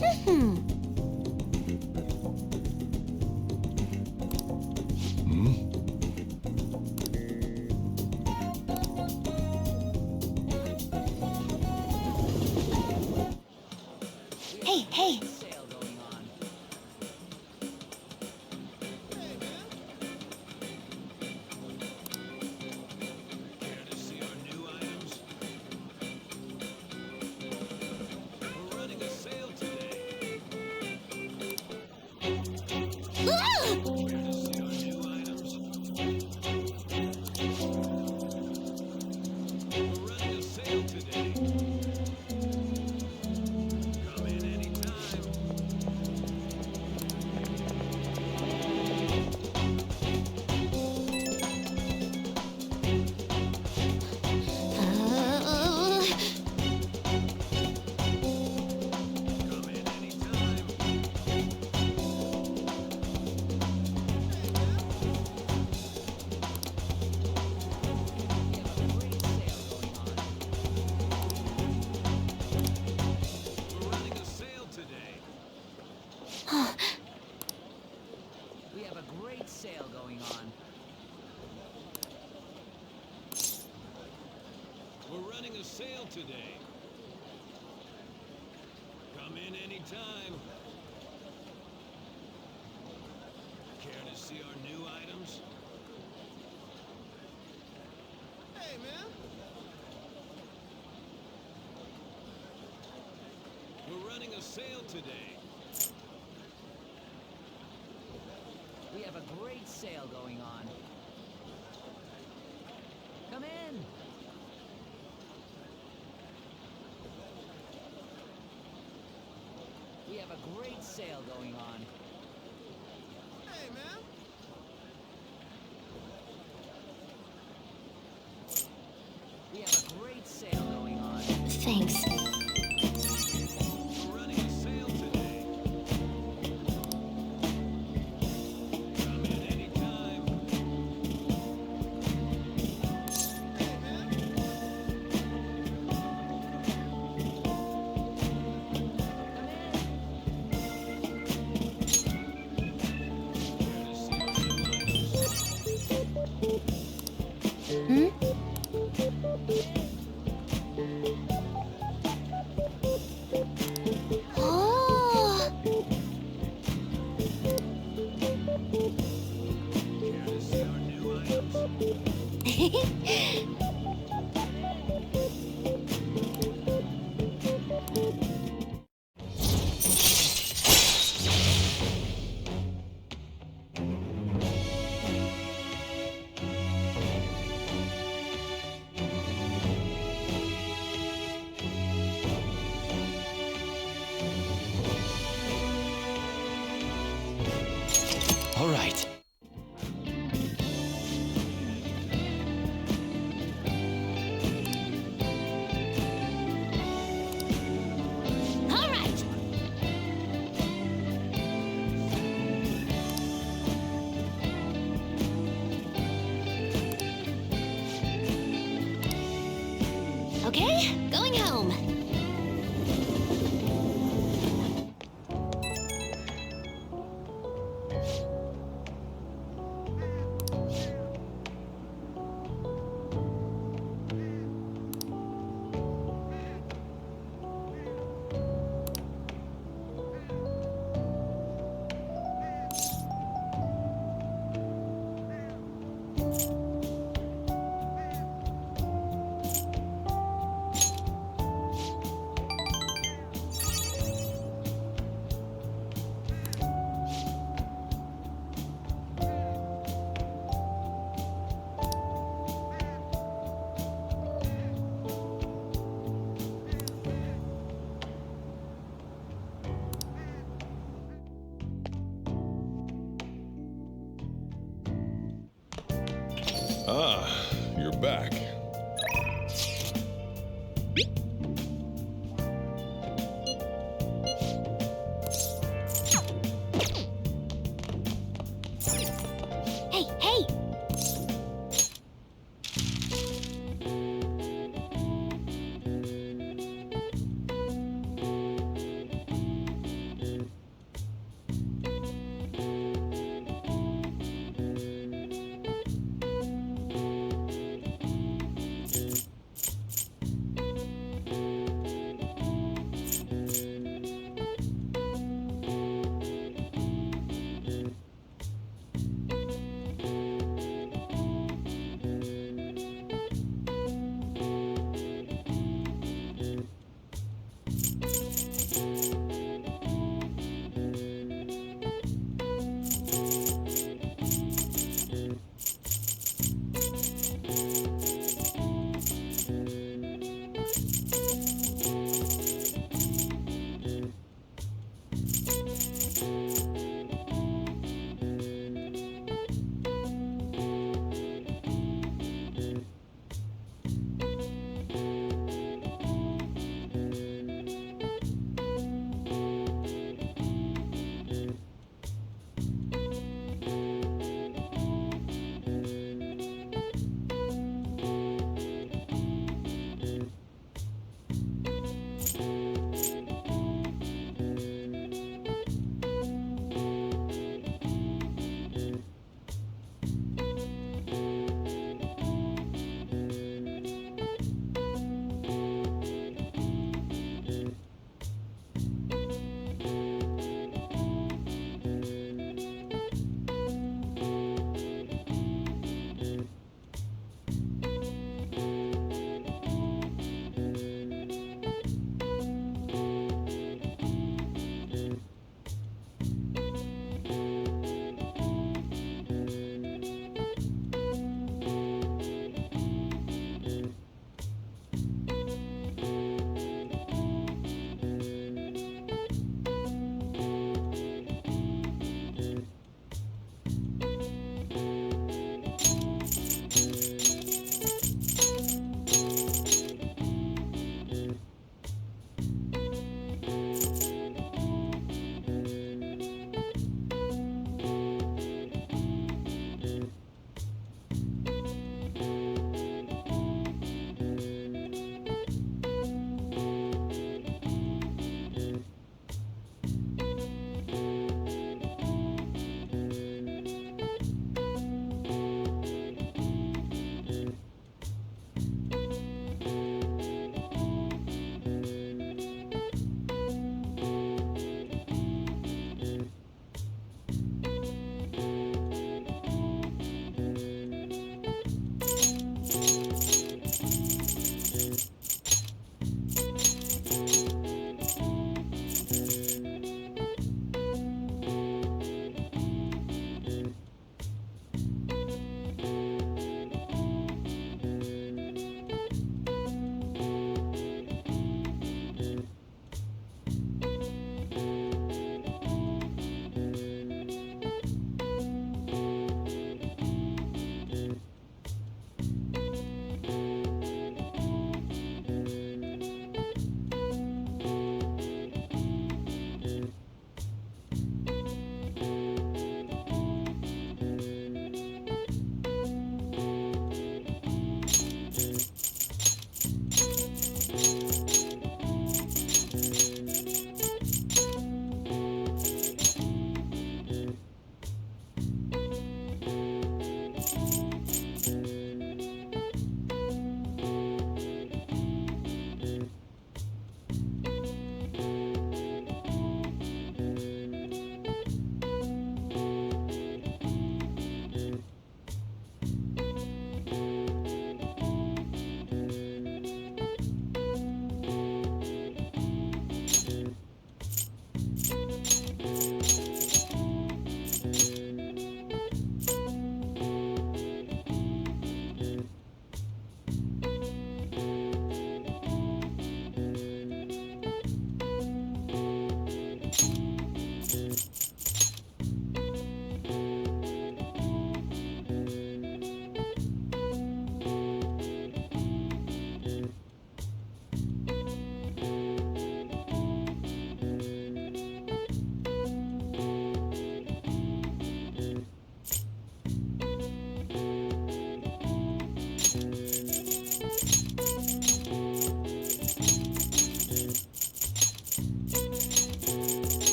Hey. Today. Come in anytime. Care to see our new items? Hey, man. We're running a sale today. We have a great sale going on. Come in. We have a great sale going on. Hey, man. We have a great sale going on. Thanks. We're running a sale today. Come in anytime. Hey, man. Oh. Care to see our new items? All right. All right. Okay, going home. Ah, you're back. Hey.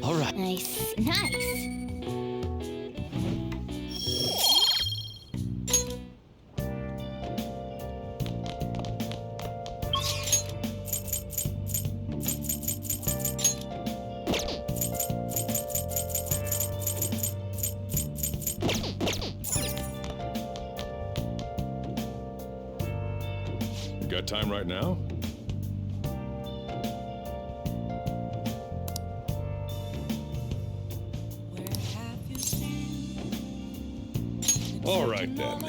All right. Nice, nice. You got time right now? All right then.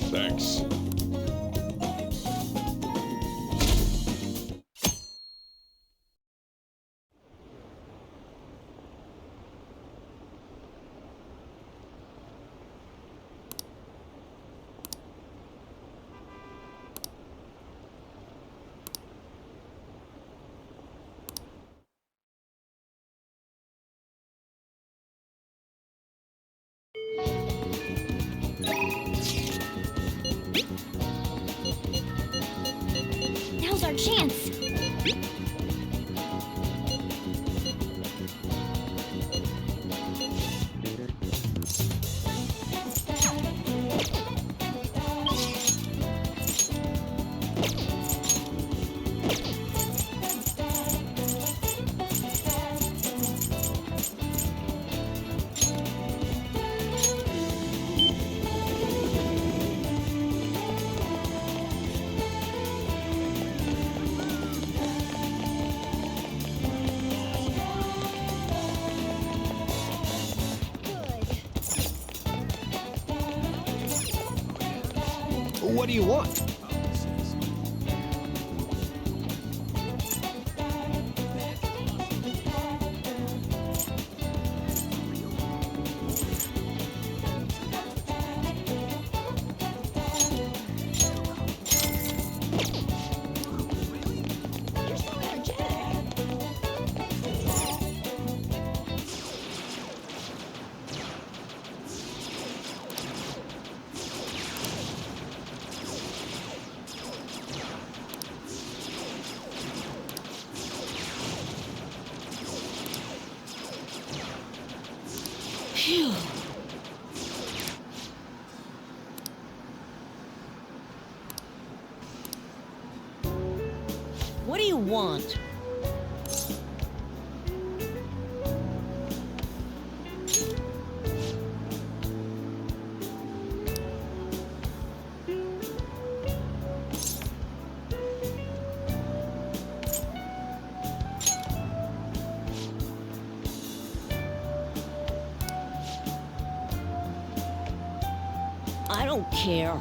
Thanks. Now's our chance. What do you want? You're so energetic. Phew. What do you want? I don't care.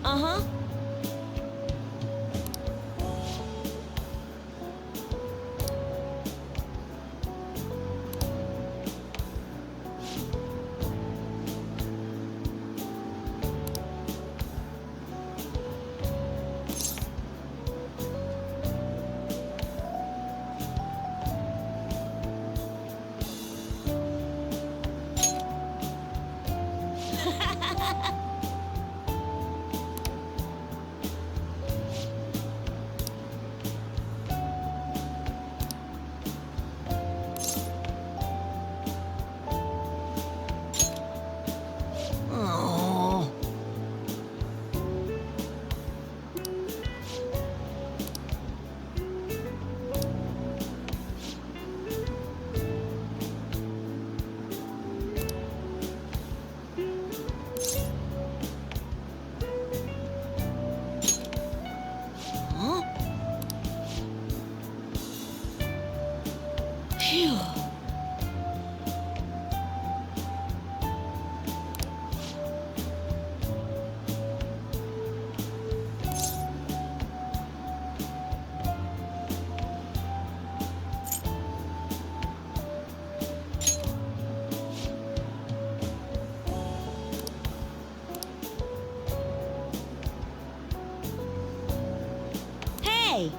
Uh-huh. Oh. Huh? Phew. Hey!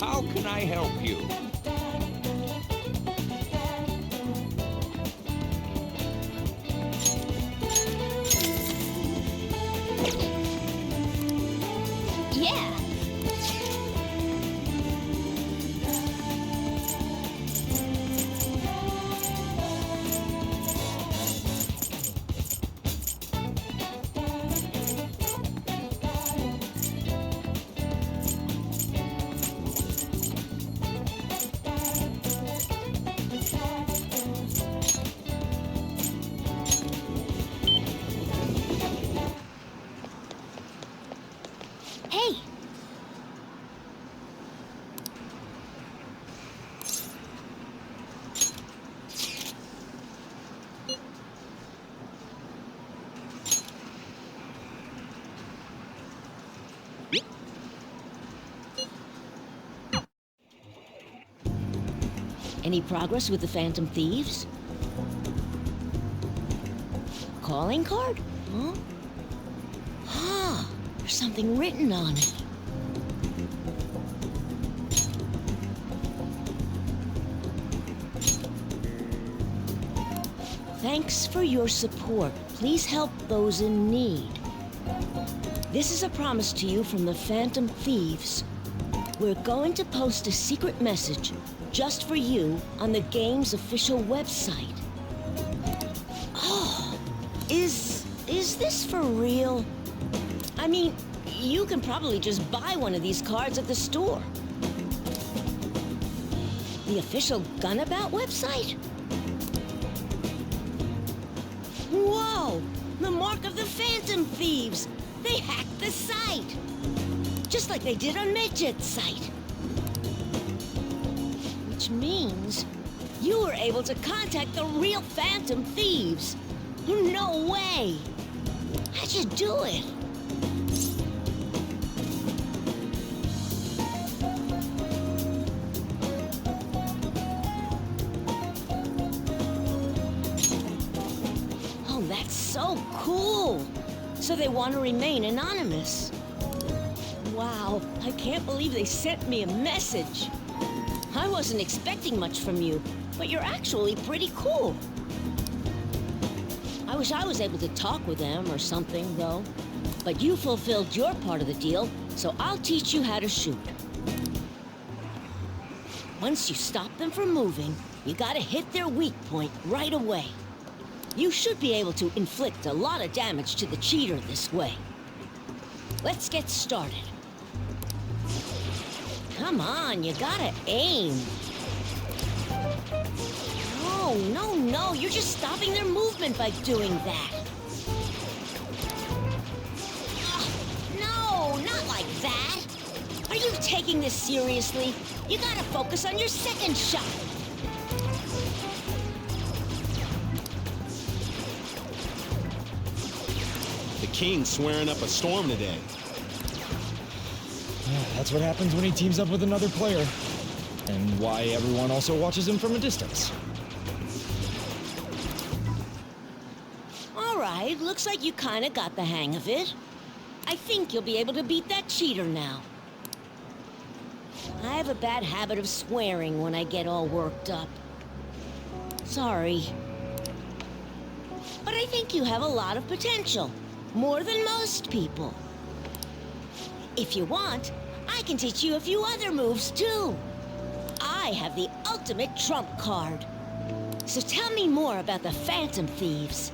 How can I help you? Yeah. Hey. Any progress with the Phantom Thieves? Calling card? Huh? Huh, there's something written on it. Thanks for your support. Please help those in need. This is a promise to you from the Phantom Thieves. We're going to post a secret message just for you on the game's official website. Oh, is this for real? I mean, you can probably just buy one of these cards at the store. The official Gunabout website? Whoa! The mark of the Phantom Thieves! They hacked the site! Just like they did on Midget's site. Which means you were able to contact the real Phantom Thieves. No way! How'd you do it? Oh, that's so cool! So they want to remain anonymous. Wow, I can't believe they sent me a message. I wasn't expecting much from you, but you're actually pretty cool. I wish I was able to talk with them or something, though. But you fulfilled your part of the deal, so I'll teach you how to shoot. Once you stop them from moving, you gotta hit their weak point right away. You should be able to inflict a lot of damage to the cheater this way. Let's get started. Come on, you gotta aim. No, you're just stopping their movement by doing that. No, not like that. Are you taking this seriously? You gotta focus on your second shot. The king's swearing up a storm today. Yeah, that's what happens when he teams up with another player. And why everyone also watches him from a distance. All right, looks like you kinda got the hang of it. I think you'll be able to beat that cheater now. I have a bad habit of swearing when I get all worked up. Sorry. But I think you have a lot of potential. More than most people. If you want, I can teach you a few other moves, too. I have the ultimate trump card. So tell me more about the Phantom Thieves.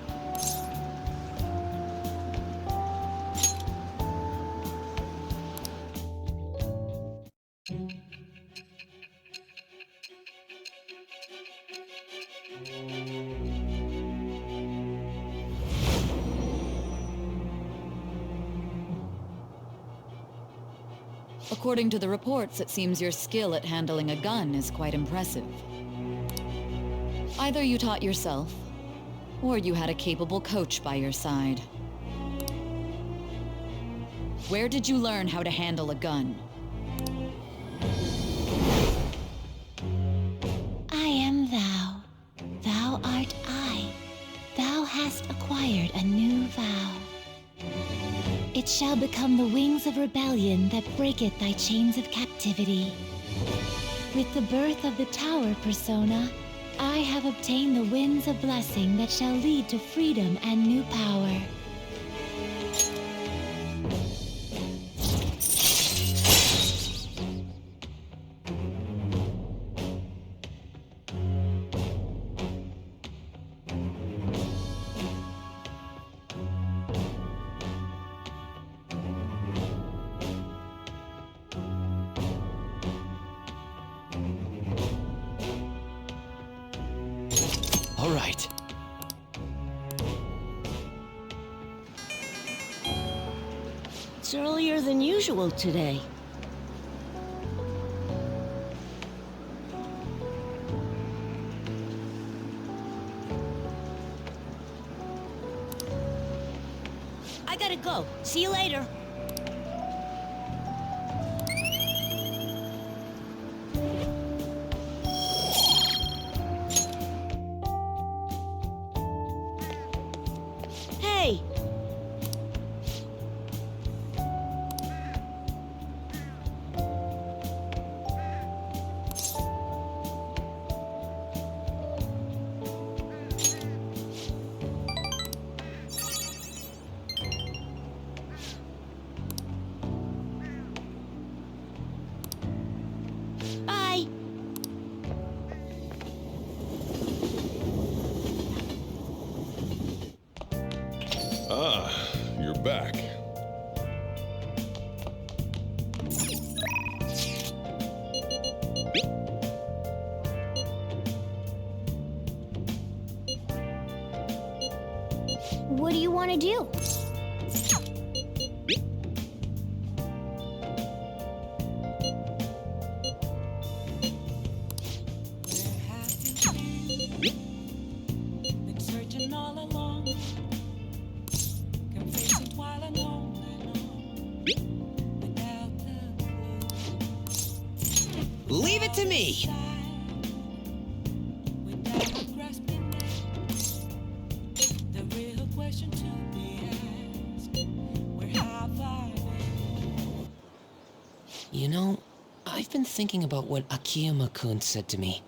According to the reports, it seems your skill at handling a gun is quite impressive. Either you taught yourself, or you had a capable coach by your side. Where did you learn how to handle a gun? I am thou. Thou art I. Thou hast acquired a new vow. It shall become the wings of rebellion that breaketh thy chains of captivity. With the birth of the Tower persona, I have obtained the winds of blessing that shall lead to freedom and new power. All right. It's earlier than usual today. I gotta go. See you later. Hey! Bye! Ah, you're back. What do you want to do? Been searching all along, confessing while alone without the Leave it to me. without grasping the real question to be asked. Where have I been? You know, I've been thinking about what Akiyama-kun said to me.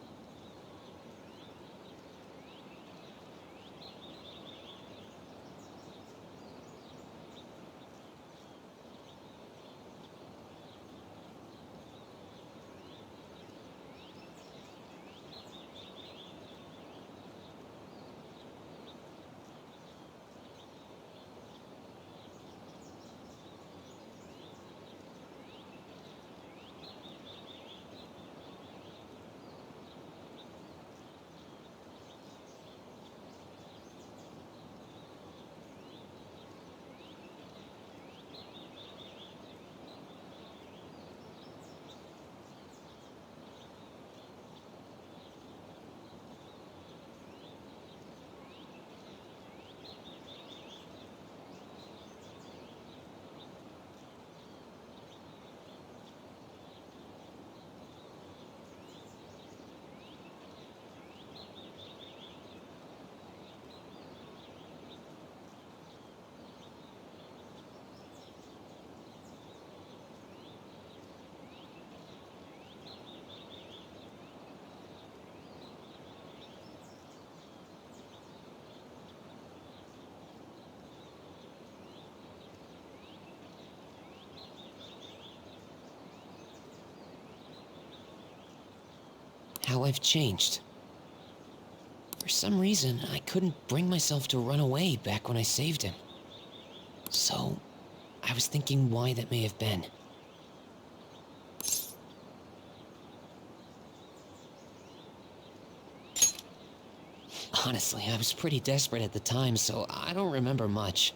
How I've changed. For some reason, I couldn't bring myself to run away back when I saved him. So, I was thinking why that may have been. Honestly, I was pretty desperate at the time, so I don't remember much.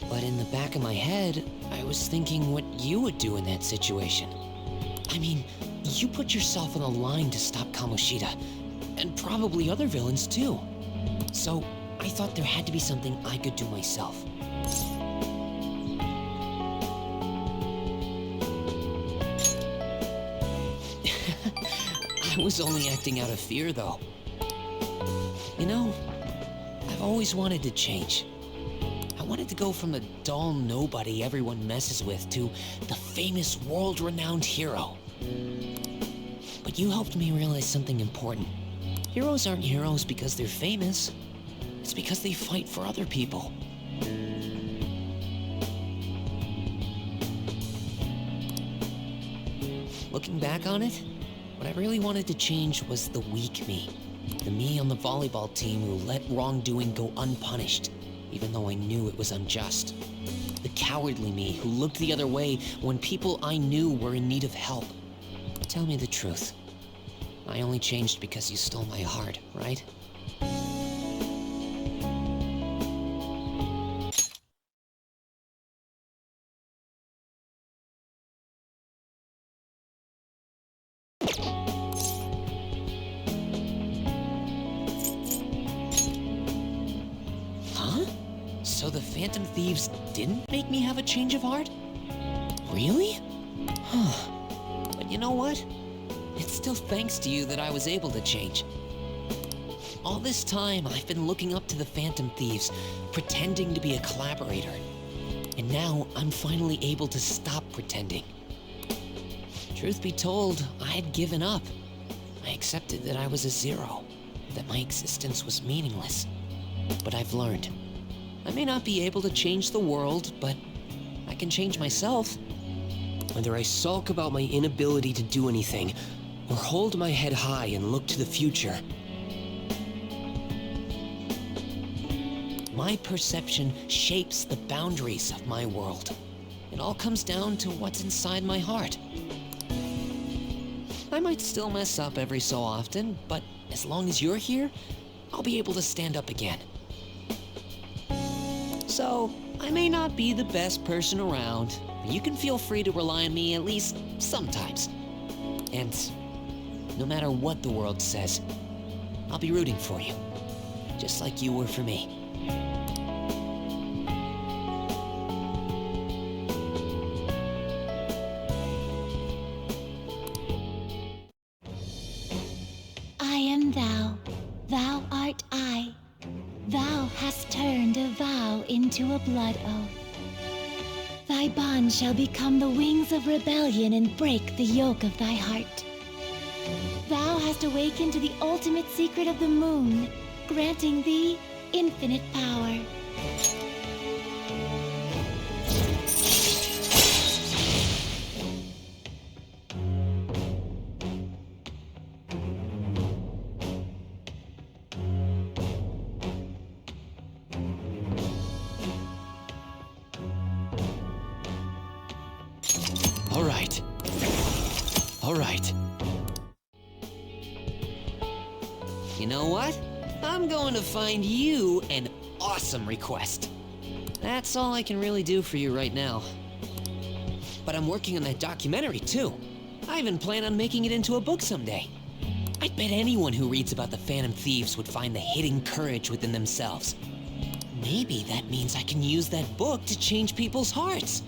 But in the back of my head, I was thinking what you would do in that situation. I mean, you put yourself on the line to stop Kamoshida, and probably other villains too. So, I thought there had to be something I could do myself. I was only acting out of fear, though. You know, I've always wanted to change. I wanted to go from the dull nobody everyone messes with to the famous world-renowned hero. But you helped me realize something important. Heroes aren't heroes because they're famous. It's because they fight for other people. Looking back on it, what I really wanted to change was the weak me. The me on the volleyball team who let wrongdoing go unpunished, even though I knew it was unjust. The cowardly me who looked the other way when people I knew were in need of help. Tell me the truth. I only changed because you stole my heart, right? Huh? So the Phantom Thieves didn't make me have a change of heart? Really? Huh. But you know what? It's still thanks to you that I was able to change. All this time, I've been looking up to the Phantom Thieves, pretending to be a collaborator. And now, I'm finally able to stop pretending. Truth be told, I had given up. I accepted that I was a zero, that my existence was meaningless. But I've learned. I may not be able to change the world, but I can change myself. Whether I sulk about my inability to do anything, or hold my head high and look to the future, my perception shapes the boundaries of my world. It all comes down to what's inside my heart. I might still mess up every so often, but as long as you're here, I'll be able to stand up again. So, I may not be the best person around, but you can feel free to rely on me at least sometimes. And no matter what the world says, I'll be rooting for you, just like you were for me. I am thou, thou art I. Thou hast turned a vow into a blood oath. Thy bond shall become the wings of rebellion and break the yoke of thy heart. Thou hast awakened to the ultimate secret of the moon, granting thee infinite power. All right. You know what? I'm going to find you an awesome request. That's all I can really do for you right now. But I'm working on that documentary too. I even plan on making it into a book someday. I'd bet anyone who reads about the Phantom Thieves would find the hidden courage within themselves. Maybe that means I can use that book to change people's hearts.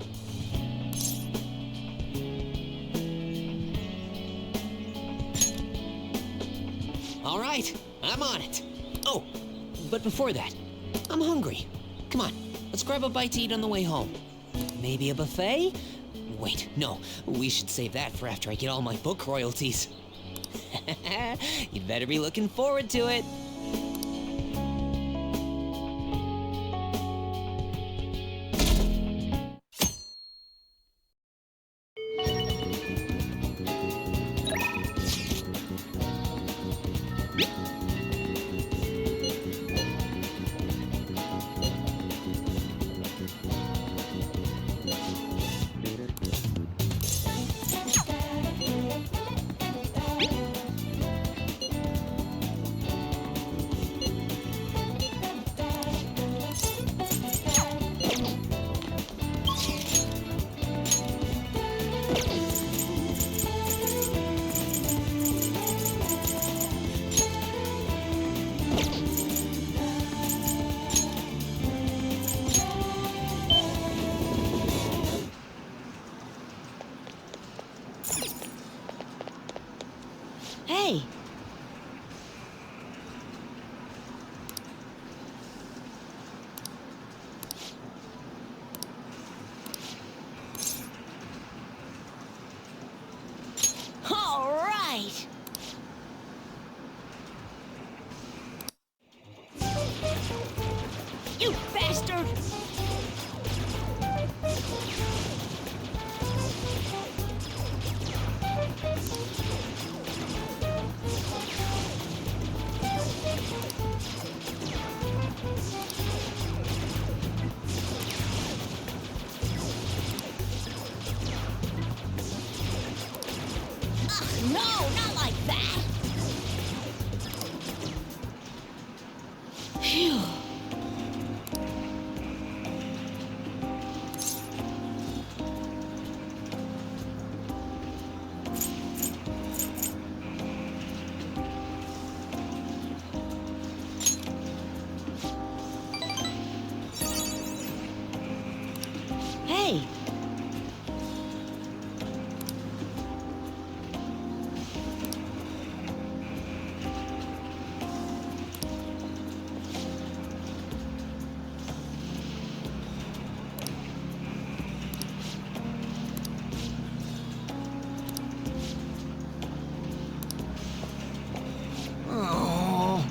All right, I'm on it. Oh, but before that, I'm hungry. Come on, let's grab a bite to eat on the way home. Maybe a buffet? Wait, no, we should save that for after I get all my book royalties. You'd better be looking forward to it. You bastard! Ugh, no, not like that! Phew. Hey! Oh.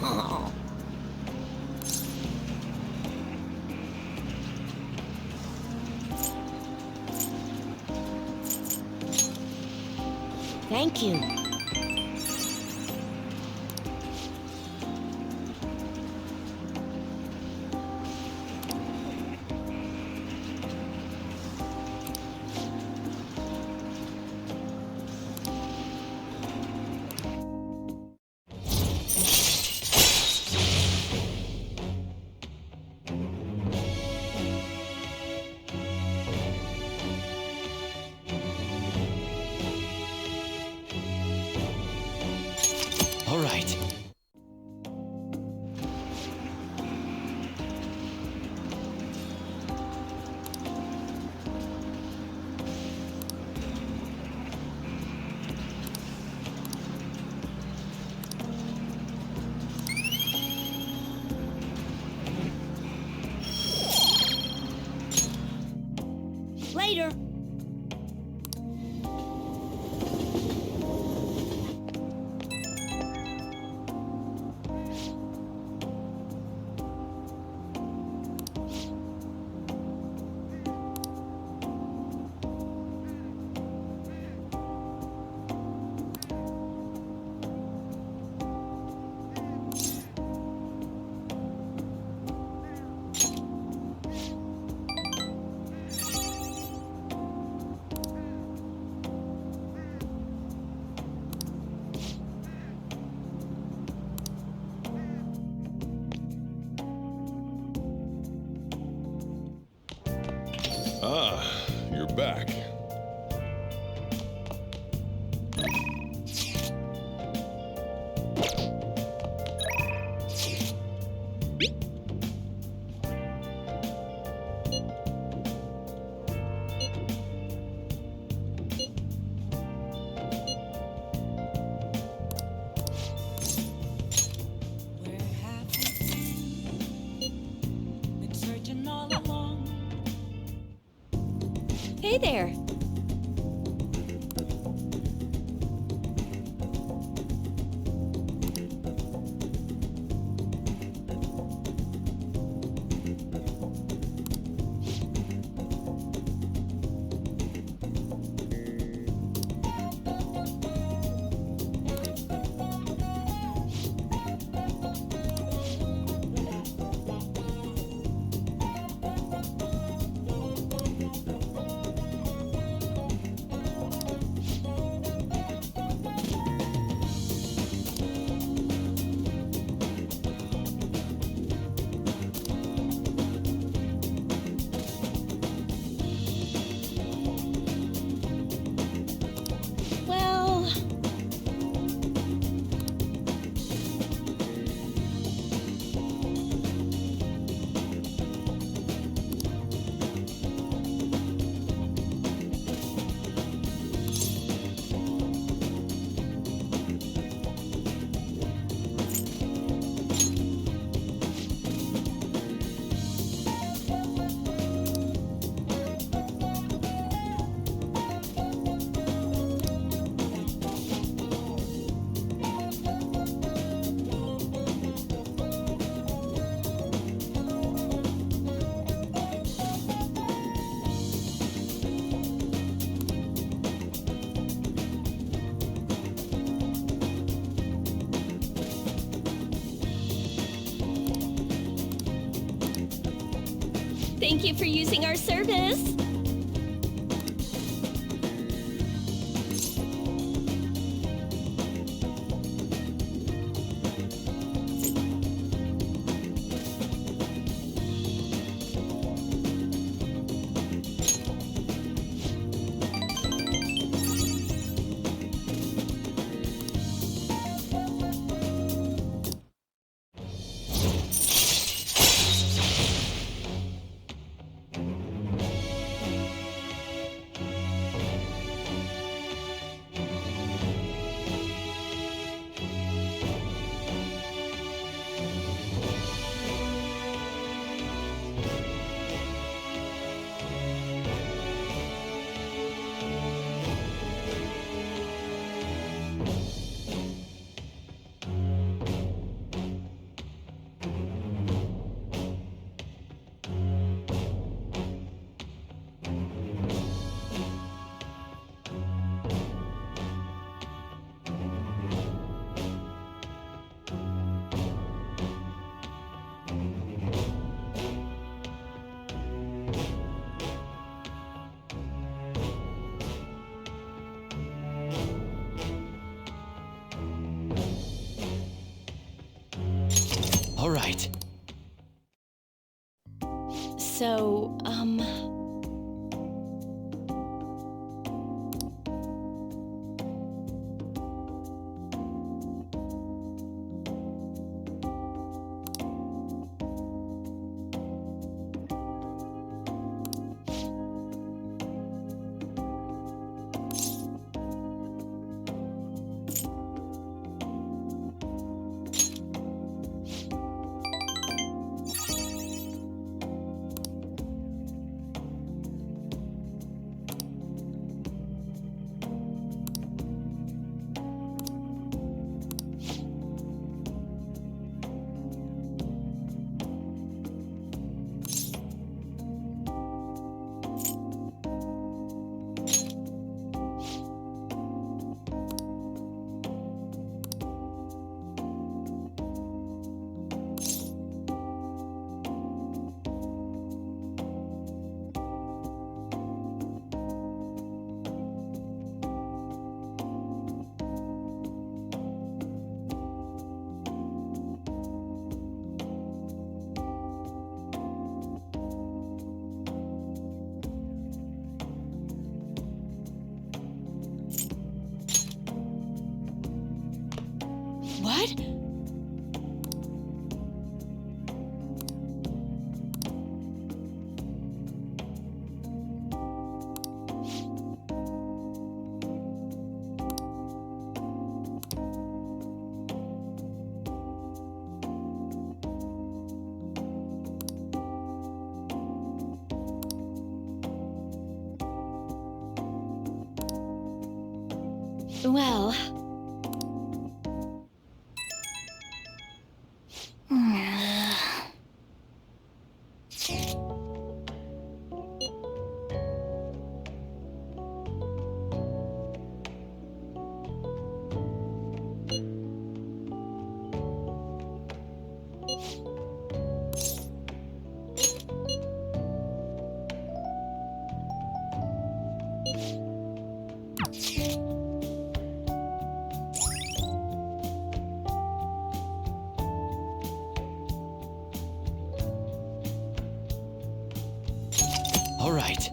Oh. Thank you. All right. Later. Ah, you're back. Where have you been? Been searching all along. Hey there. Thank you for using our service. All right. So, what? Well... All right.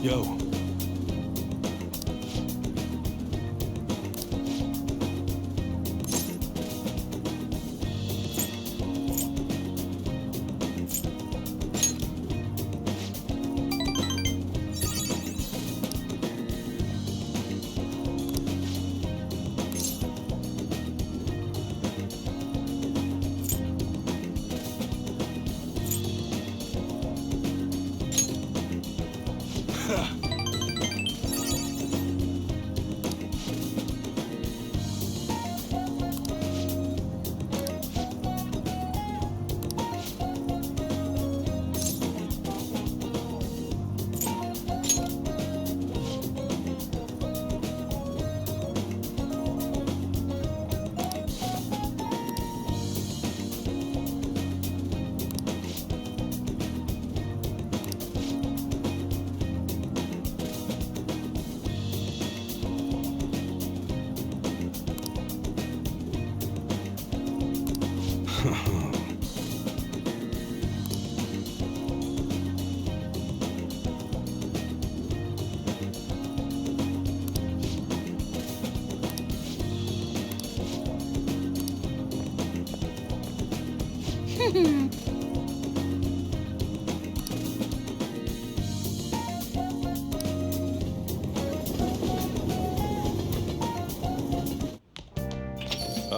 Yo.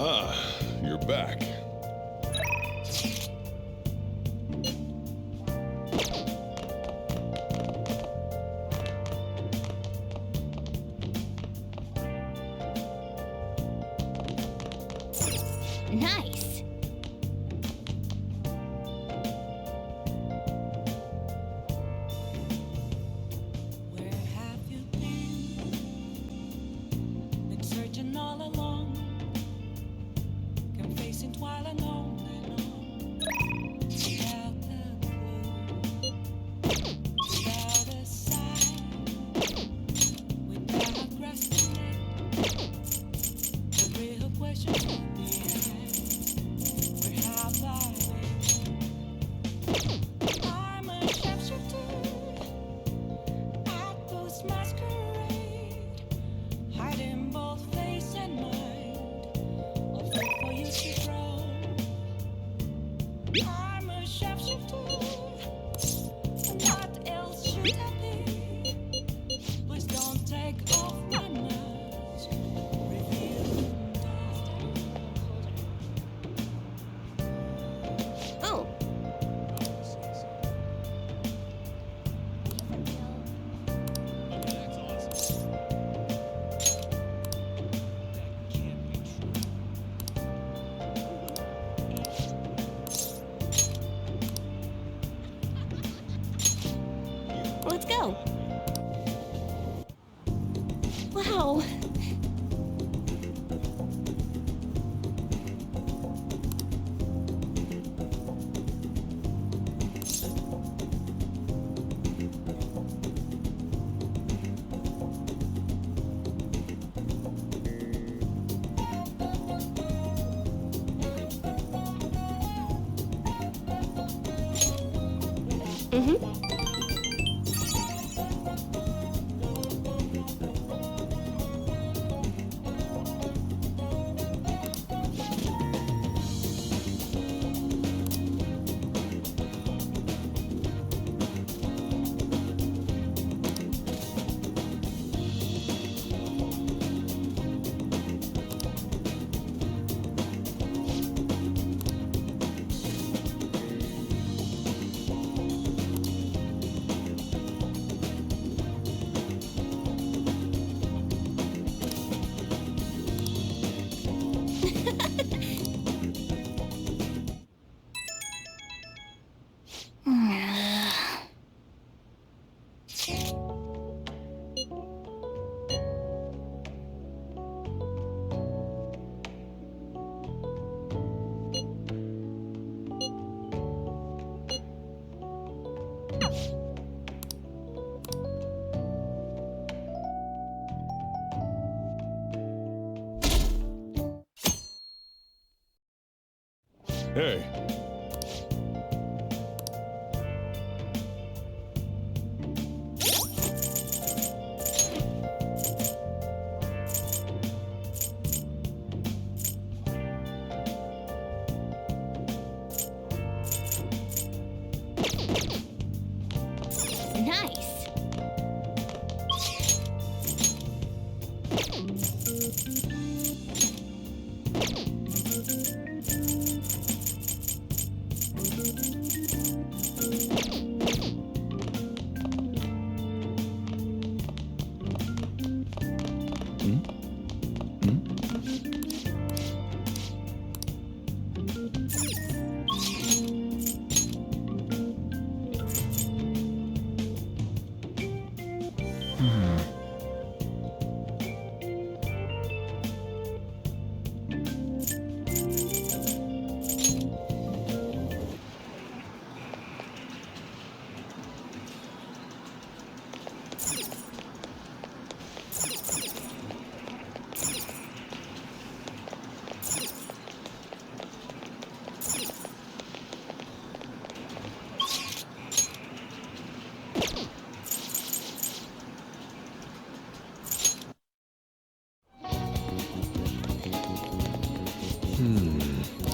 Ah, you're back. Nice. Where have you been? Been searching all along, kept facing while alone and on. Without a clue, without a sign, without grasping it. The real question will be asked: where have I been? I'm a shapeshifter. Atlus masquerade, hiding both face and mind, a fit for you to grow. I'm a shapeshifter. What else should I be? Please don't take off my mask. Reveal Oh, That's awesome. That can't be true. let's go. Wow. Hey.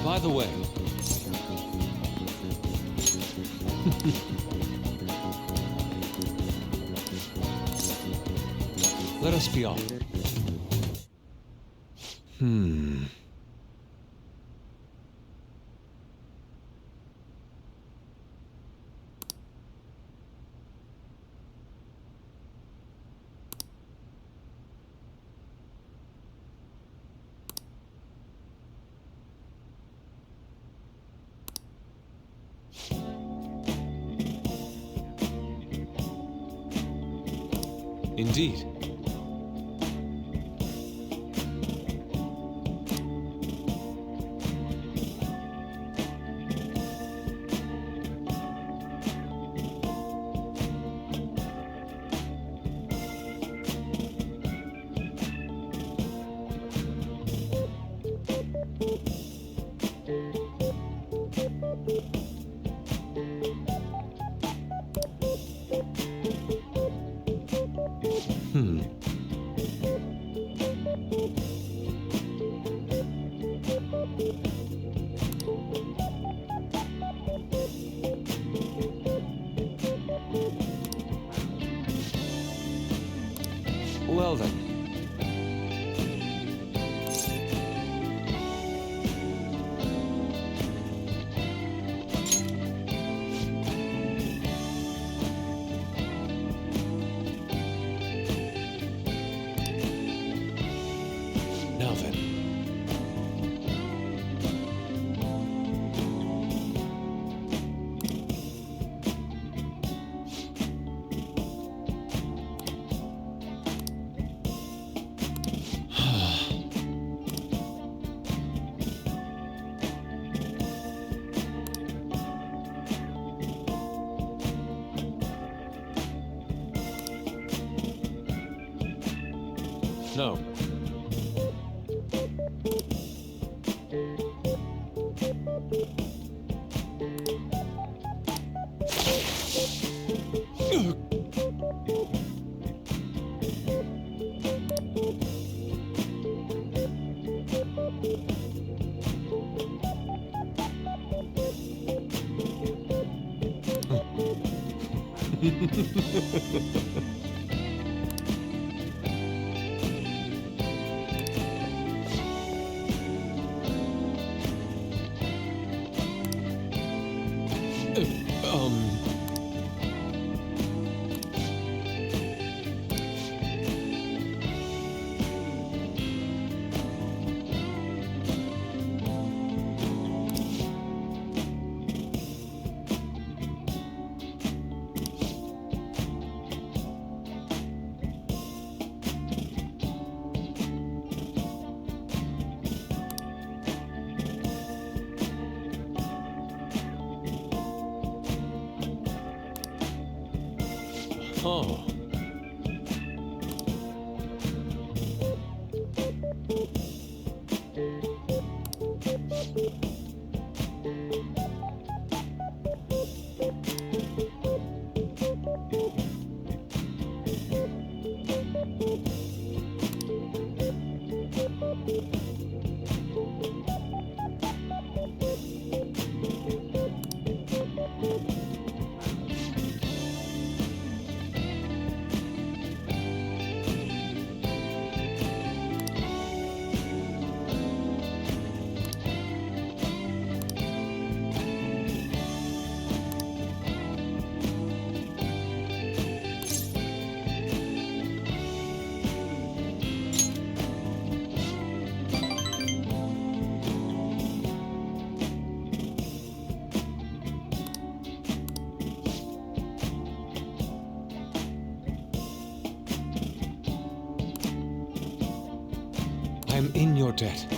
By the way, let us be off. Indeed. Well then. Now then. No. Oh. I am in your debt.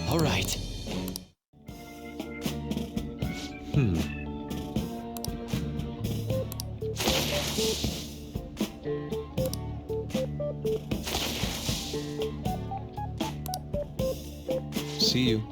All right. See you.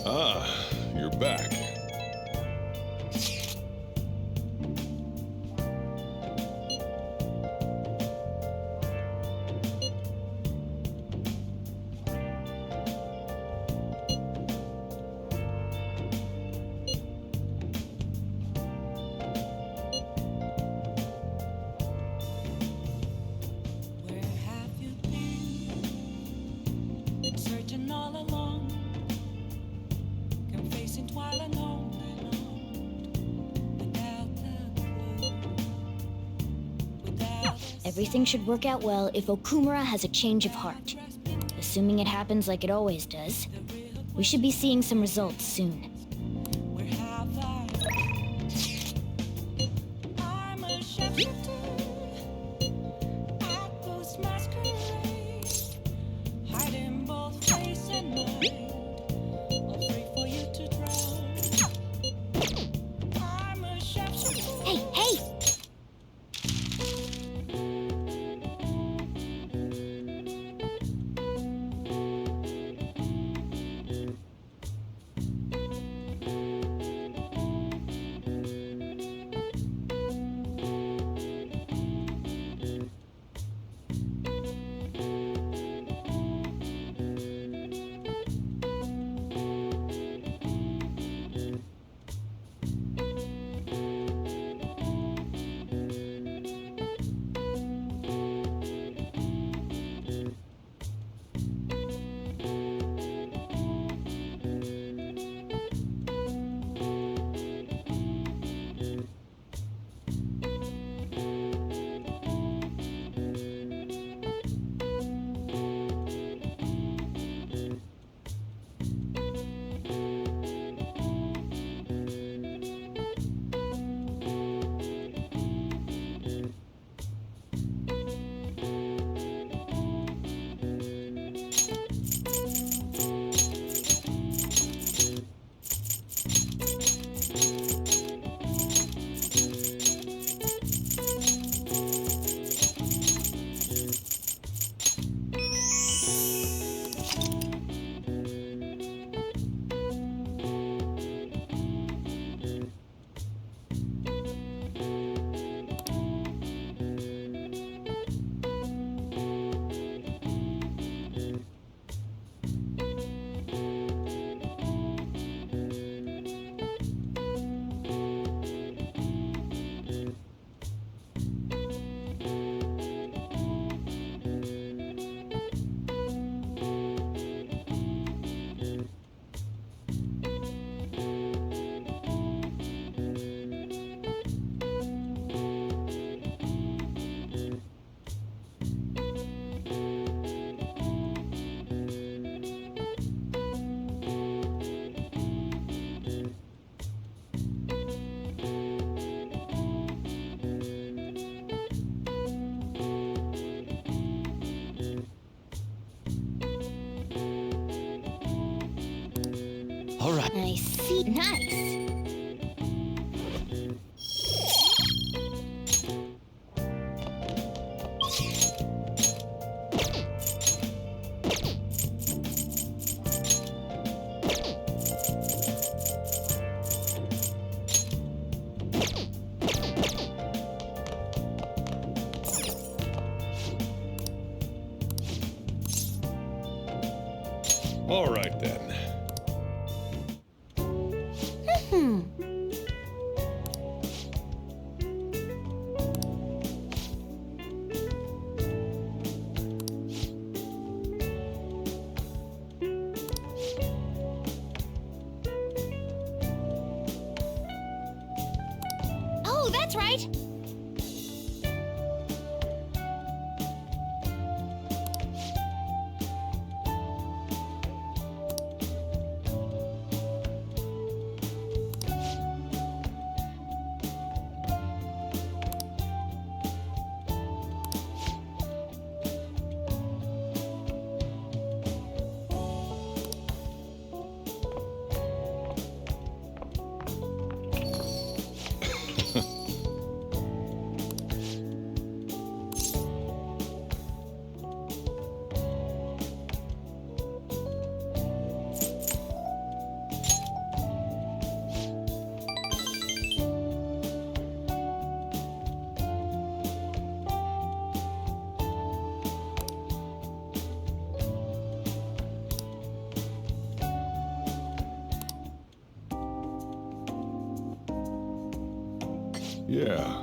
Ah, you're back. Where have you been? Been searching all along, confessing while alone, without the clue, without the Everything should work out well if Okumura has a change of heart. Assuming it happens like it always does, we should be seeing some results soon. where have I? I'm a shapeshifter. At those masquerade, hiding both face and mind, afraid for you to drown. I'm a shapeshifter. Hey, hey! All right. I see. Nice. All right then. Oh, that's right. Yeah.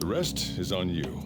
The rest is on you.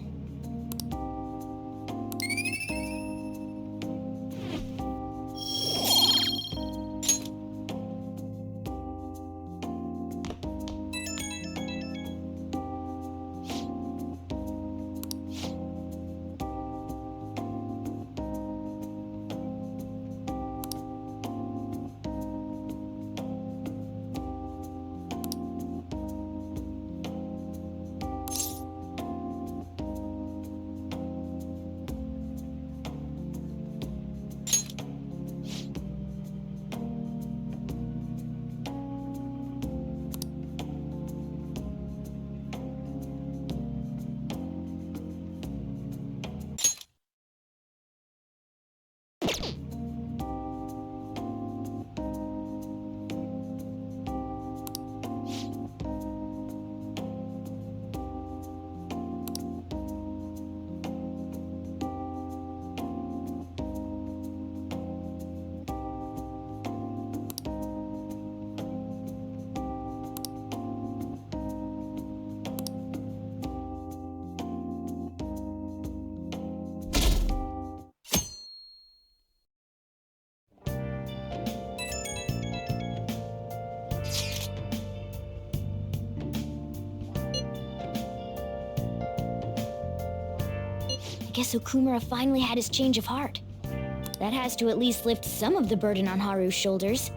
I guess Okumura finally had his change of heart. That has to at least lift some of the burden on Haru's shoulders.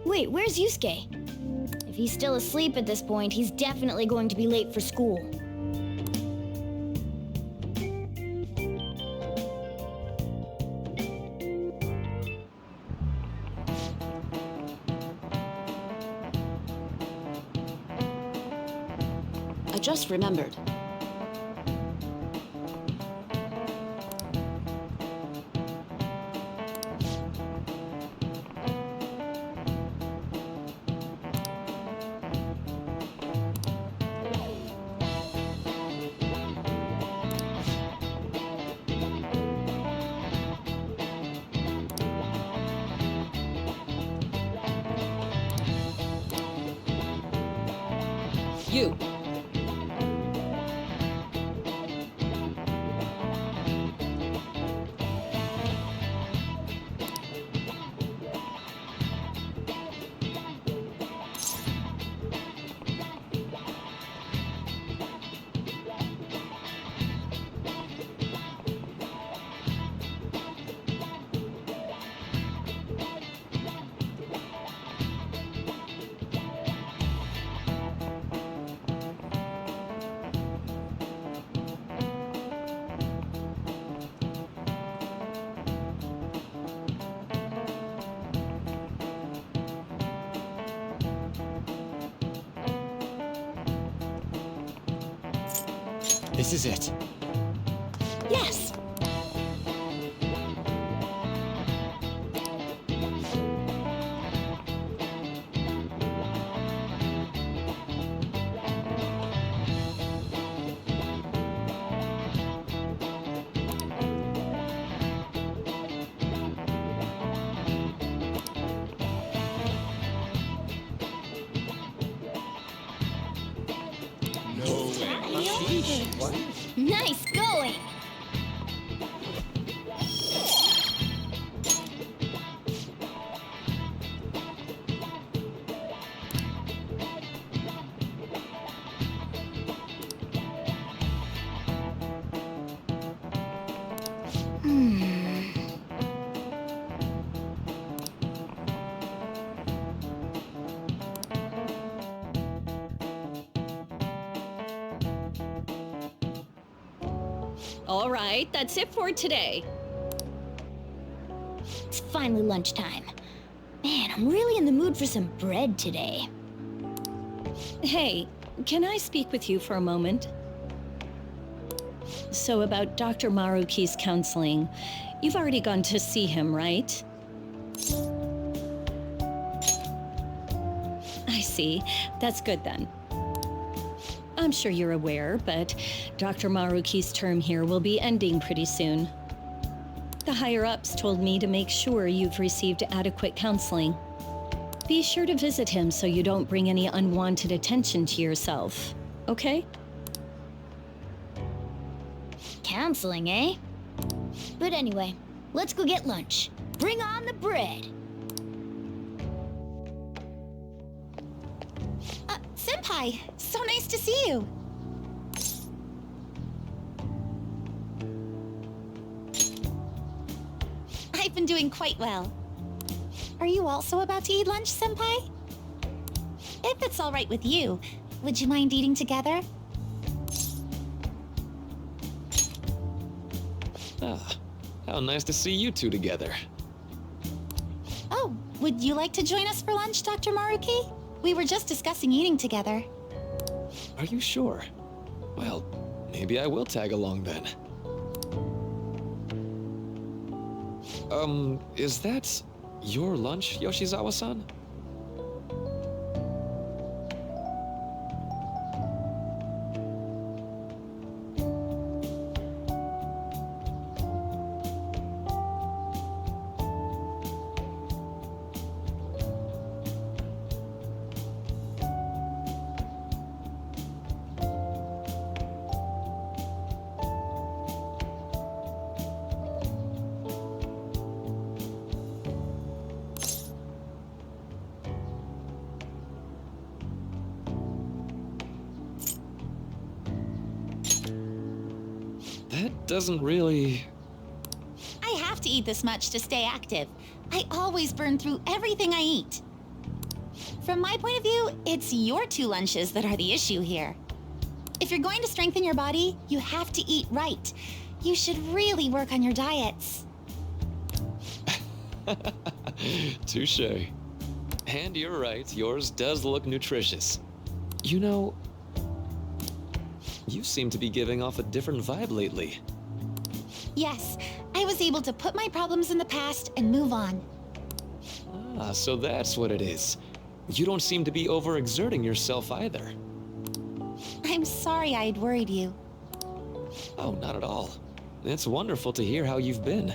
Wait, where's Yusuke? If he's still asleep at this point, he's definitely going to be late for school. I just remembered. You. This is it. Yes! Nice going! All right, that's it for today. It's finally lunchtime. Man, I'm really in the mood for some bread today. Hey, can I speak with you for a moment? So about Dr. Maruki's counseling, you've already gone to see him, right? I see. That's good then. I'm sure you're aware, but Dr. Maruki's term here will be ending pretty soon. The higher-ups told me to make sure you've received adequate counseling. Be sure to visit him so you don't bring any unwanted attention to yourself, okay? Counseling, eh? But anyway, let's go get lunch. Bring on the bread! Senpai, so nice to see you. I've been doing quite well. Are you also about to eat lunch, Senpai? If it's all right with you, would you mind eating together? Ah, how nice to see you two together. Oh, would you like to join us for lunch, Dr. Maruki? We were just discussing eating together. Are you sure? Well, maybe I will tag along then. Is that your lunch, Yoshizawa-san? That doesn't really... I have to eat this much to stay active. I always burn through everything I eat. From my point of view, it's your two lunches that are the issue here. If you're going to strengthen your body, you have to eat right. You should really work on your diets. Touché. And you're right, yours does look nutritious. You know, you seem to be giving off a different vibe lately. Yes, I was able to put my problems in the past and move on. Ah, so that's what it is. You don't seem to be overexerting yourself either. I'm sorry I had worried you. Oh, not at all. It's wonderful to hear how you've been.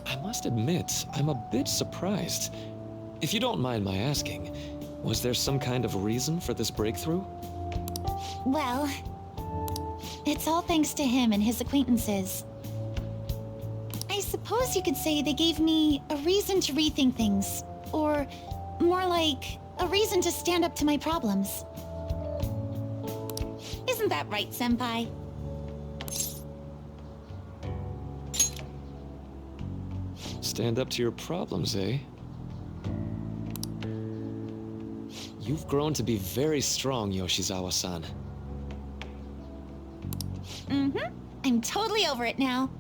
I must admit, I'm a bit surprised. If you don't mind my asking, was there some kind of reason for this breakthrough? Well, it's all thanks to him and his acquaintances. I suppose you could say they gave me a reason to rethink things. Or, more like, a reason to stand up to my problems. Isn't that right, Senpai? Stand up to your problems, eh? You've grown to be very strong, Yoshizawa-san. Mm-hmm. I'm totally over it now.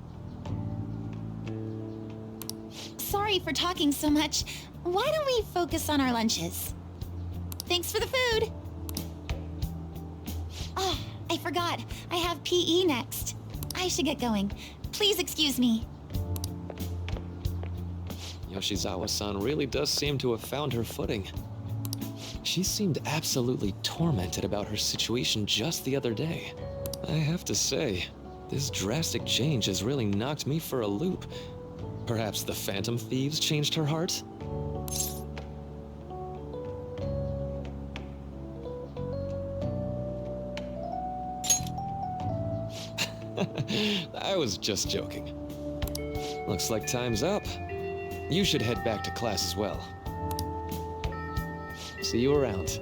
Sorry for talking so much. Why don't we focus on our lunches? Thanks for the food. Oh, I forgot. I have PE next. I should get going. Please excuse me. Yoshizawa-san really does seem to have found her footing. She seemed absolutely tormented about her situation just the other day. I have to say, this drastic change has really knocked me for a loop. Perhaps the Phantom Thieves changed her heart? I was just joking. Looks like time's up. You should head back to class as well. See you around.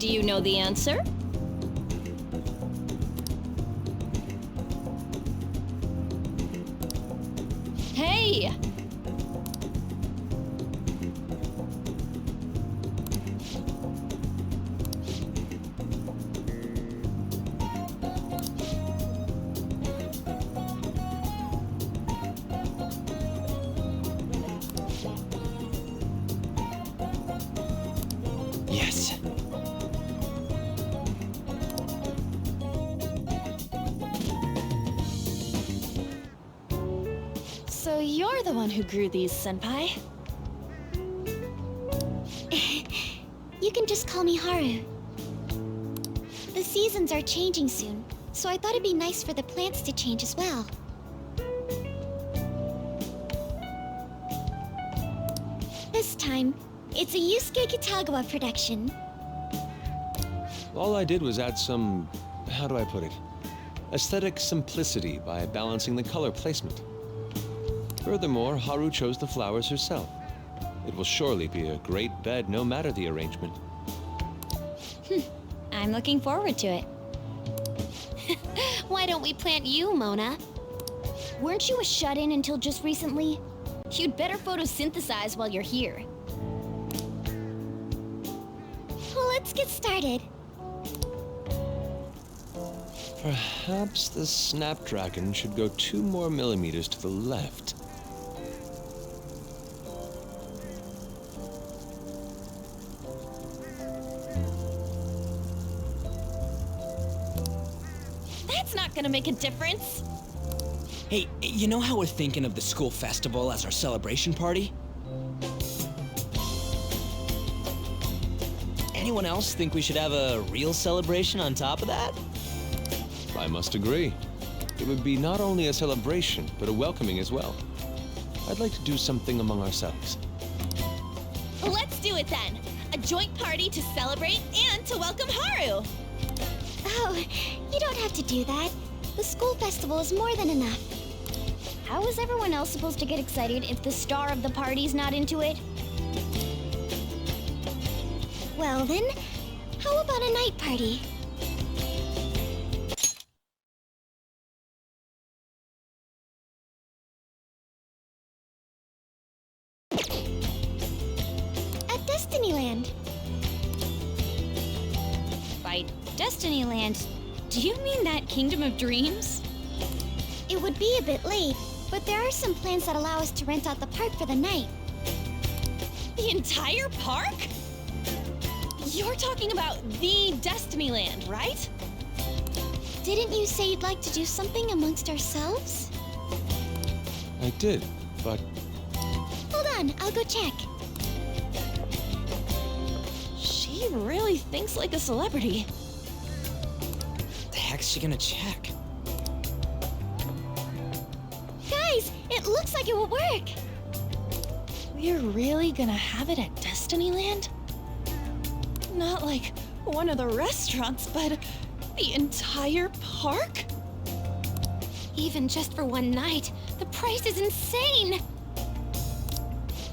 Do you know the answer? Hey! Yes. So you're the one who grew these, Senpai. You can just call me Haru. The seasons are changing soon, so I thought it'd be nice for the plants to change as well. This time, it's a Yusuke Kitagawa production. All I did was add some, how do I put it, aesthetic simplicity by balancing the color placement. Furthermore, Haru chose the flowers herself. It will surely be a great bed no matter the arrangement. I'm looking forward to it. Why don't we plant you, Mona? Weren't you a shut-in until just recently? You'd better photosynthesize while you're here. Well, let's get started. Perhaps the Snapdragon should go 2 more millimeters to the left. That's not gonna make a difference. Hey, you know how we're thinking of the school festival as our celebration party? Anyone else think we should have a real celebration on top of that? I must agree. It would be not only a celebration, but a welcoming as well. I'd like to do something among ourselves. Let's do it then. A joint party to celebrate and to welcome Haru. Oh, you don't have to do that. The school festival is more than enough. How is everyone else supposed to get excited if the star of the party's not into it? Well then, how about a night party? At Destinyland. By Destinyland, do you mean that Kingdom of Dreams? It would be a bit late, but there are some plans that allow us to rent out the park for the night. The entire park? You're talking about the Destinyland, right? Didn't you say you'd like to do something amongst ourselves? I did, but Hold on, I'll go check. She really thinks like a celebrity. The heck's she gonna check? Guys, it looks like it will work. We're really gonna have it at Destinyland? Not like one of the restaurants, but the entire park? Even just for one night, the price is insane.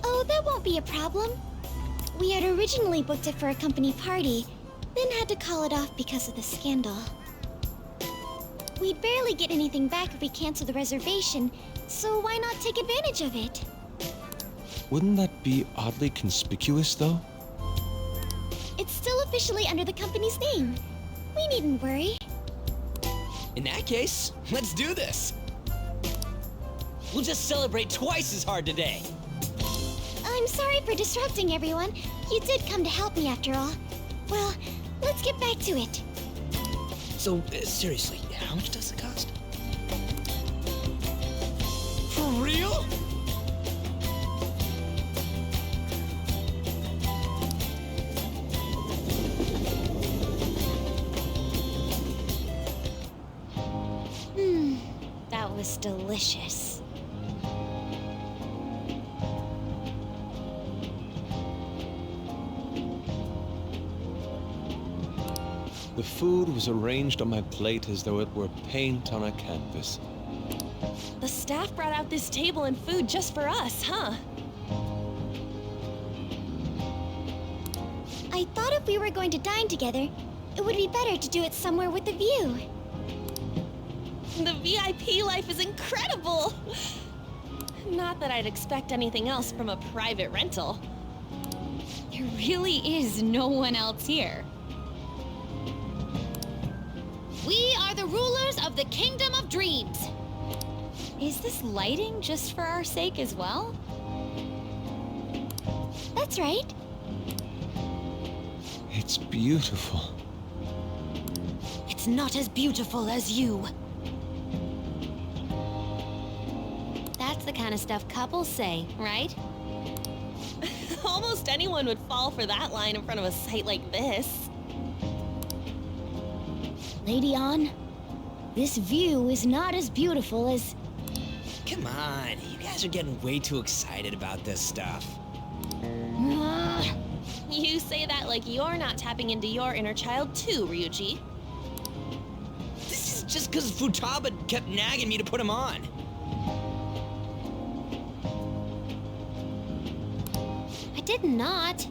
Oh, that won't be a problem. We had originally booked it for a company party, then had to call it off because of the scandal. We'd barely get anything back if we cancel the reservation, so why not take advantage of it? wouldn't that be oddly conspicuous, though? It's still officially under the company's name. We needn't worry. In that case, let's do this. We'll just celebrate twice as hard today. I'm sorry for disrupting everyone. You did come to help me after all. Well, let's get back to it. So, seriously, how much does it cost? For real? That was delicious. The food was arranged on my plate as though it were paint on a canvas. The staff brought out this table and food just for us, huh? I I thought if we were going to dine together, it would be better to do it somewhere with a view. The VIP life is incredible! Not that I'd expect anything else from a private rental. There really is no one else here. We are the rulers of the Kingdom of Dreams. Is this lighting just for our sake as well? That's right. It's beautiful. It's not as beautiful as you. That's the kind of stuff couples say, right? Almost anyone would fall for that line in front of a site like this. Lady An, this view is not as beautiful as... Come on, you guys are getting way too excited about this stuff. You say that like you're not tapping into your inner child too, Ryuji. This is just because Futaba kept nagging me to put him on. I did not.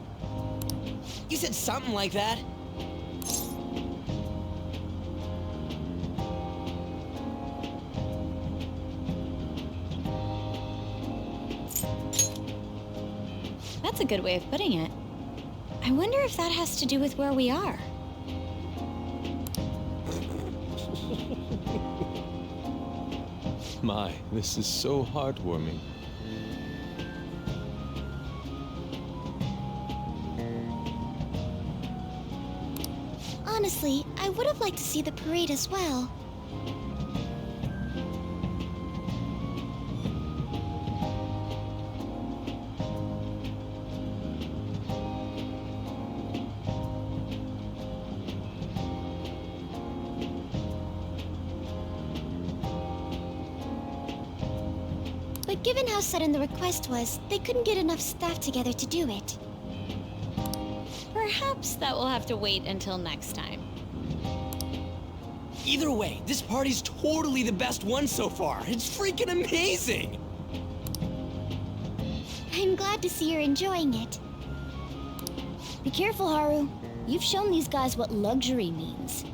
You said something like that. That's a good way of putting it. I wonder if that has to do with where we are. My, this is so heartwarming. Honestly, I would have liked to see the parade as well. But given how sudden the request was, they couldn't get enough staff together to do it. Perhaps that will have to wait until next time. Either way, this party's totally the best one so far. It's freaking amazing! I'm glad to see you're enjoying it. Be careful, Haru. You've shown these guys what luxury means.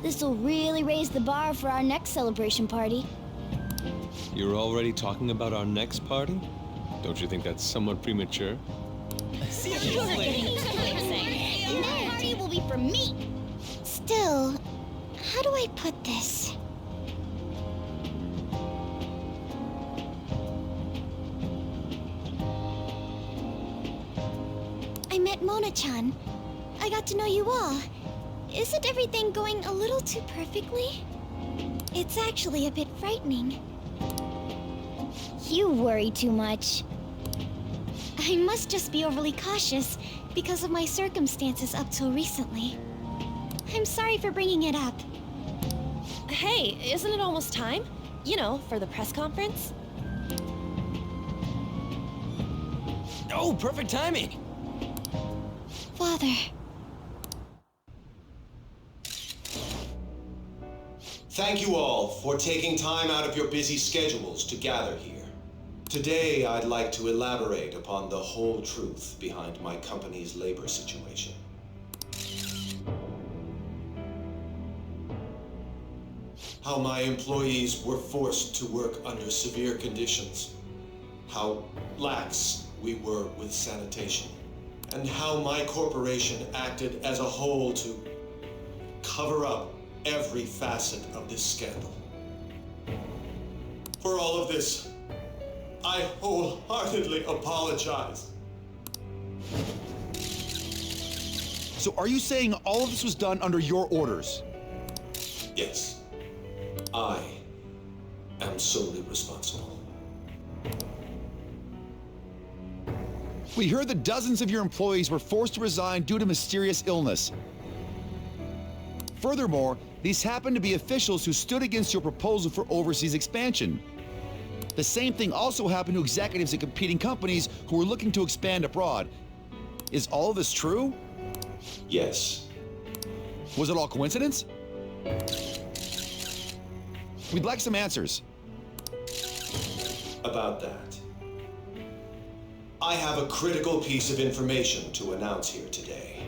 This'll really raise the bar for our next celebration party. You're already talking about our next party? Don't you think that's somewhat premature? Seriously? And that party will be for me! Still, how do I put this? I met Mona-chan. I got to know you all. Isn't everything going a little too perfectly? It's actually a bit frightening. You worry too much. I must just be overly cautious because of my circumstances up till recently. I'm sorry for bringing it up. Hey, isn't it almost time? You know, for the press conference? Oh, perfect timing! Father. Thank you all for taking time out of your busy schedules to gather here. Today, I'd like to elaborate upon the whole truth behind my company's labor situation. How my employees were forced to work under severe conditions. How lax we were with sanitation. And how my corporation acted as a whole to cover up every facet of this scandal. For all of this, I wholeheartedly apologize. So are you saying all of this was done under your orders? Yes. I am solely responsible. We heard that dozens of your employees were forced to resign due to mysterious illness. Furthermore, these happened to be officials who stood against your proposal for overseas expansion. The same thing also happened to executives at competing companies who were looking to expand abroad. Is all of this true? Yes. Was it all coincidence? We'd like some answers. About that, I have a critical piece of information to announce here today.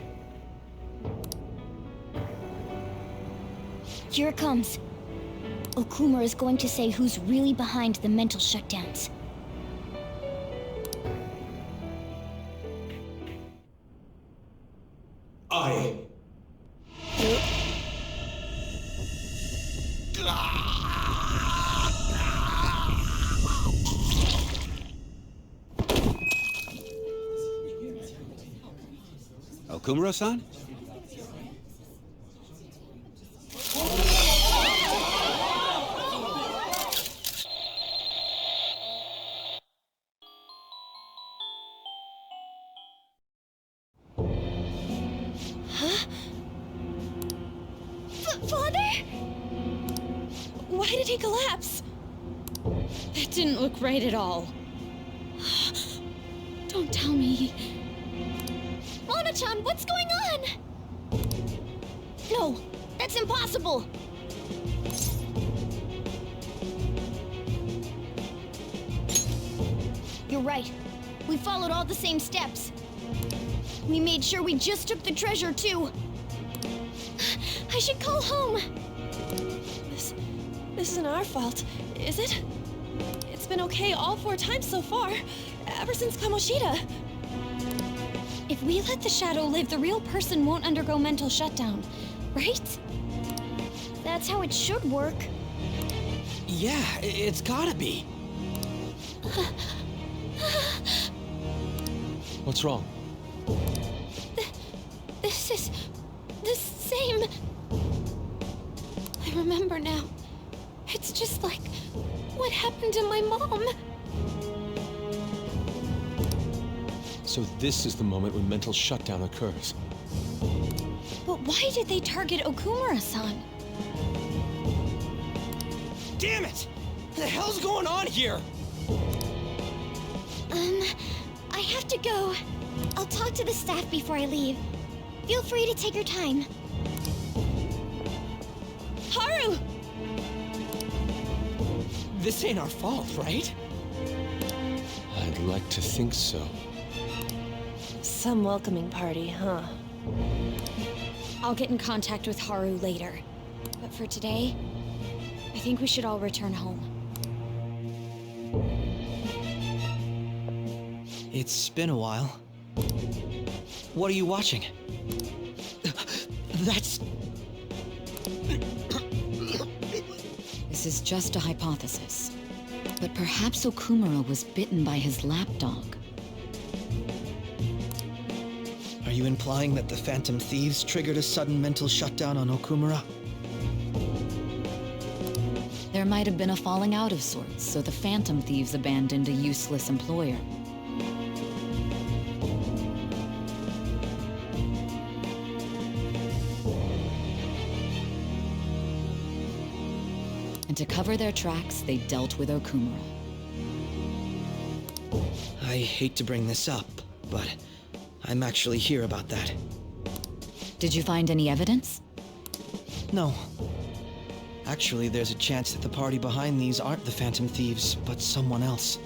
Here it comes. Okumura is going to say who's really behind the mental shutdowns. I... Okumura-san? Father? Why did he collapse? That didn't look right at all. Don't tell me. Mona-chan, what's going on? No, that's impossible! You're right. We followed all the same steps. We made sure we just took the treasure, too. I should call home. This isn't our fault, is it? It's been okay all 4 times so far, ever since Kamoshida. If we let the shadow live, the real person won't undergo mental shutdown, right? That's how it should work. Yeah, it's gotta be. What's wrong? This is the same. I remember now. It's just like what happened to my mom. So this is the moment when mental shutdown occurs. But why did they target Okumura-san? Damn it! What the hell's going on here? I have to go. I'll talk to the staff before I leave. Feel free to take your time. Haru! This ain't our fault, right? I'd like to think so. Some welcoming party, huh? I'll get in contact with Haru later. But for today, I think we should all return home. It's been a while. What are you watching? That's... This is just a hypothesis. But perhaps Okumura was bitten by his lapdog. Are you implying that the Phantom Thieves triggered a sudden mental shutdown on Okumura? There might have been a falling out of sorts, so the Phantom Thieves abandoned a useless employer. And to cover their tracks, they dealt with Okumura. I hate to bring this up, but I'm actually here about that. Did you find any evidence? No. Actually, there's a chance that the party behind these aren't the Phantom Thieves, but someone else.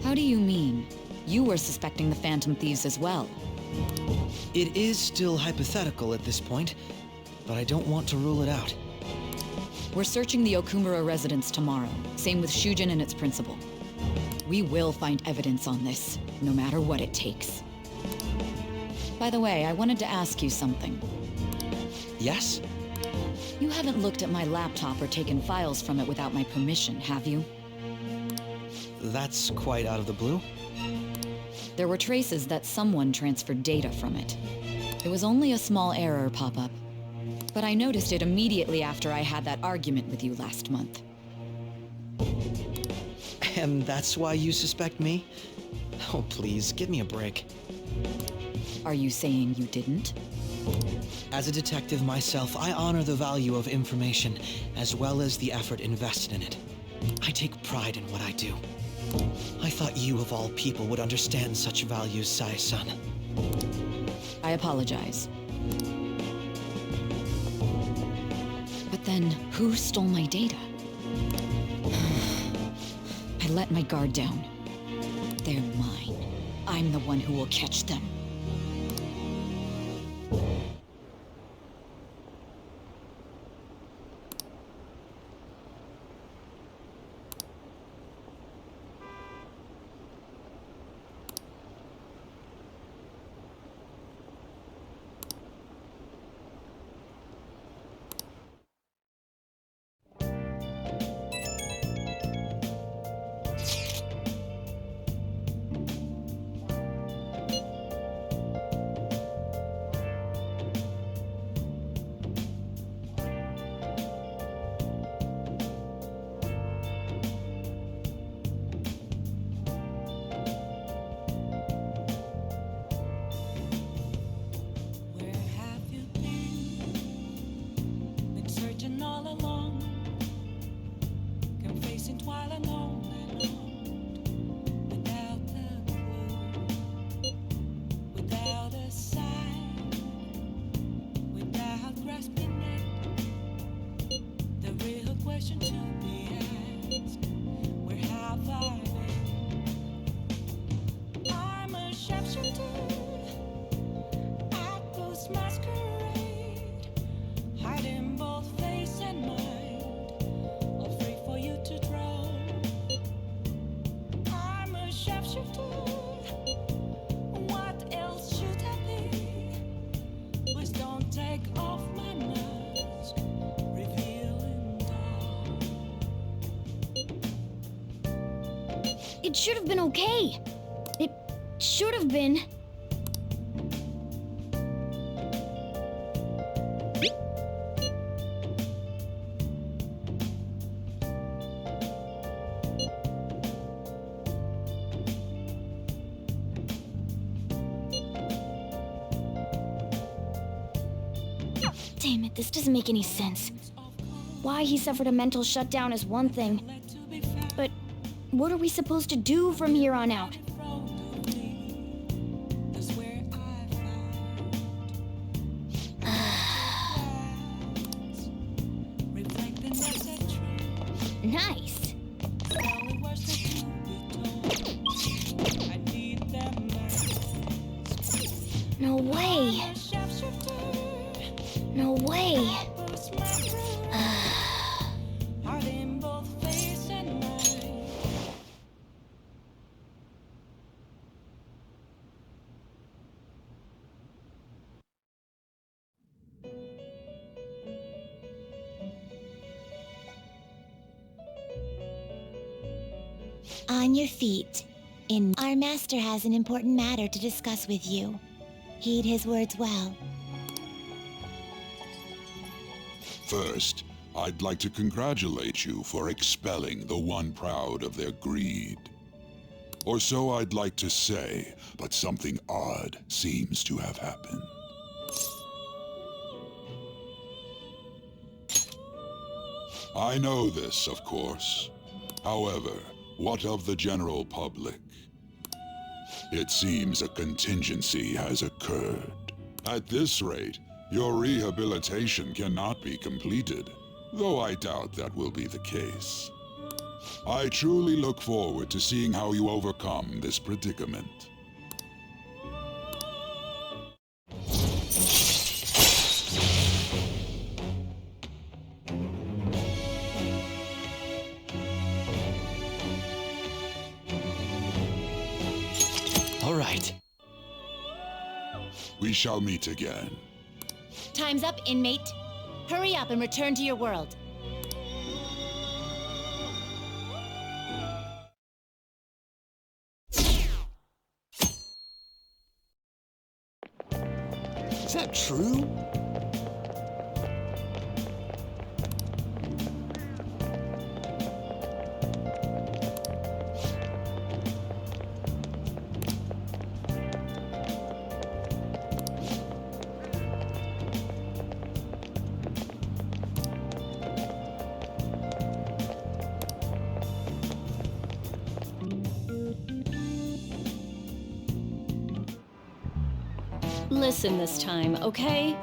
How do you mean? You were suspecting the Phantom Thieves as well. It is still hypothetical at this point, but I don't want to rule it out. We're searching the Okumura residence tomorrow. Same with Shujin and its principal. We will find evidence on this, no matter what it takes. By the way, I wanted to ask you something. Yes? You haven't looked at my laptop or taken files from it without my permission, have you? That's quite out of the blue. There were traces that someone transferred data from it. It was only a small error pop-up, but I noticed it immediately after I had that argument with you last month. And that's why you suspect me? Oh, please, give me a break. Are you saying you didn't? As a detective myself, I honor the value of information, as well as the effort invested in it. I take pride in what I do. I thought you, of all people, would understand such values, Sai-san. I apologize. But then, who stole my data? I let my guard down. They're mine. I'm the one who will catch them. It should have been okay. It should have been. Damn it, this doesn't make any sense. Why he suffered a mental shutdown is one thing, but what are we supposed to do from here on out? Nice. No way. No way. On your feet. Our master has an important matter to discuss with you. Heed his words well. First, I'd like to congratulate you for expelling the one proud of their greed. Or so I'd like to say, but something odd seems to have happened. I know this, of course. However, what of the general public? It seems a contingency has occurred. At this rate, your rehabilitation cannot be completed, though I doubt that will be the case. I truly look forward to seeing how you overcome this predicament. All right. We shall meet again. Time's up, inmate. Hurry up and return to your world. Is that true? Listen this time, okay?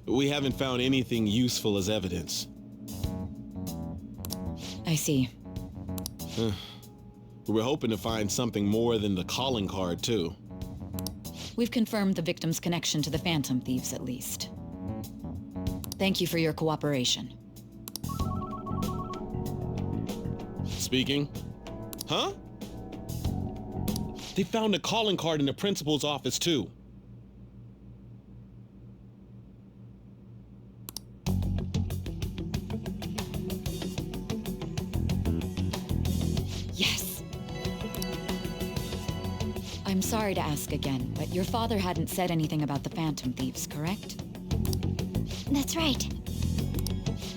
We haven't found anything useful as evidence. I see. We were hoping to find something more than the calling card, too. We've confirmed the victim's connection to the Phantom Thieves, at least. Thank you for your cooperation. Speaking. Huh? They found a calling card in the principal's office, too. Yes. I'm sorry to ask again, but your father hadn't said anything about the Phantom Thieves, correct? That's right.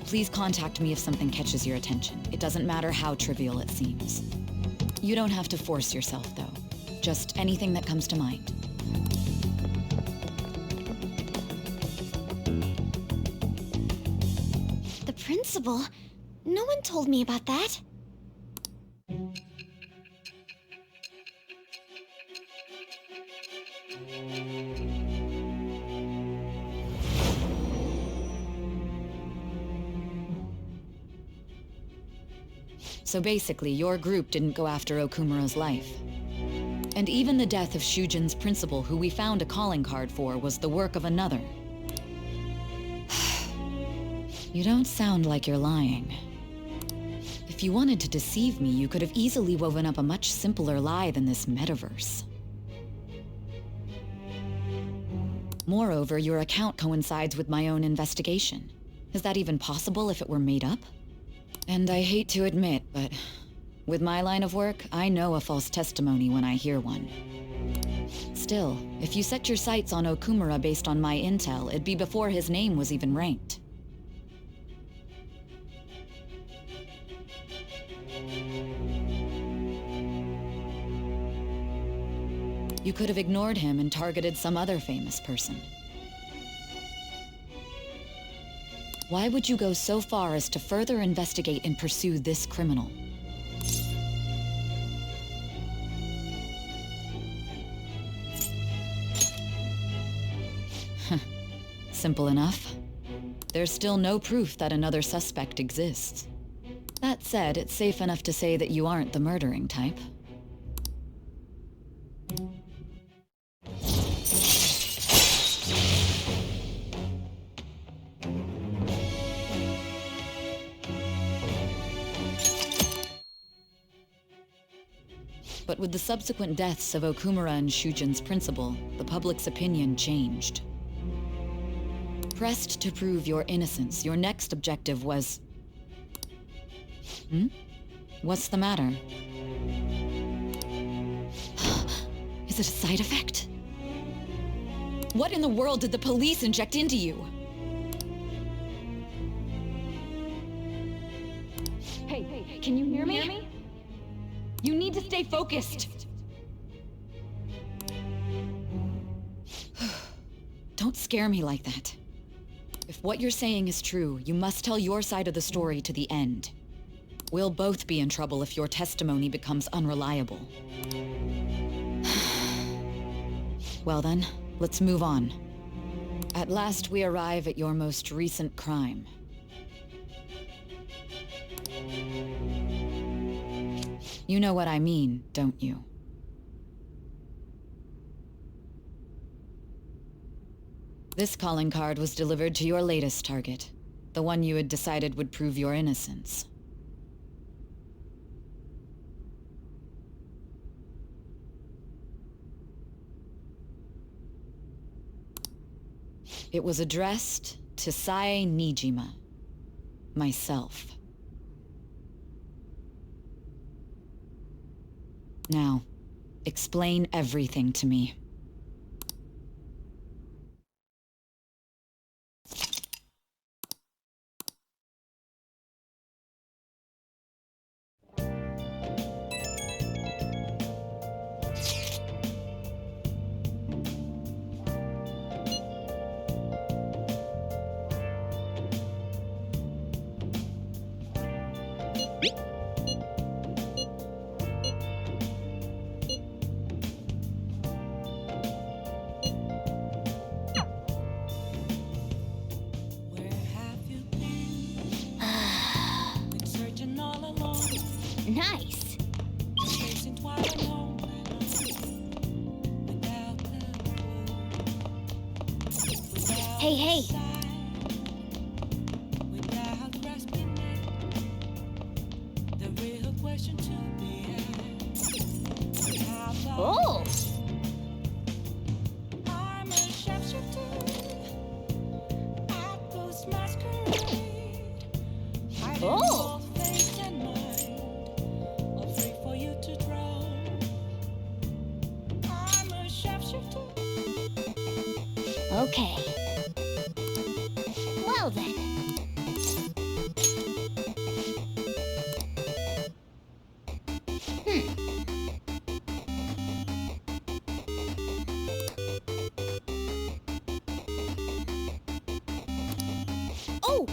Please contact me if something catches your attention. It doesn't matter how trivial it seems. You don't have to force yourself, though. Just anything that comes to mind. The principal? No one told me about that. So basically, your group didn't go after Okumura's life. And even the death of Shujin's principal, who we found a calling card for, was the work of another. You don't sound like you're lying. If you wanted to deceive me, you could have easily woven up a much simpler lie than this metaverse. Moreover, your account coincides with my own investigation. Is that even possible if it were made up? And I hate to admit, but with my line of work, I know a false testimony when I hear one. Still, if you set your sights on Okumura based on my intel, it'd be before his name was even ranked. You could have ignored him and targeted some other famous person. Why would you go so far as to further investigate and pursue this criminal? Simple enough. There's still no proof that another suspect exists. That said, it's safe enough to say that you aren't the murdering type. But with the subsequent deaths of Okumura and Shujin's principal, the public's opinion changed. Pressed to prove your innocence, your next objective was... What's the matter? Is it a side effect? What in the world did the police inject into you? Hey, can you hear me? You need to stay focused. Don't scare me like that. If what you're saying is true, you must tell your side of the story to the end. We'll both be in trouble if your testimony becomes unreliable. Well then, let's move on. At last we arrive at your most recent crime. You know what I mean, don't you? This calling card was delivered to your latest target, the one you had decided would prove your innocence. It was addressed to Sae Nijima, myself. Now, explain everything to me. Nice. Hey, hey. Oh! Oh! Okay. Well then. Oh!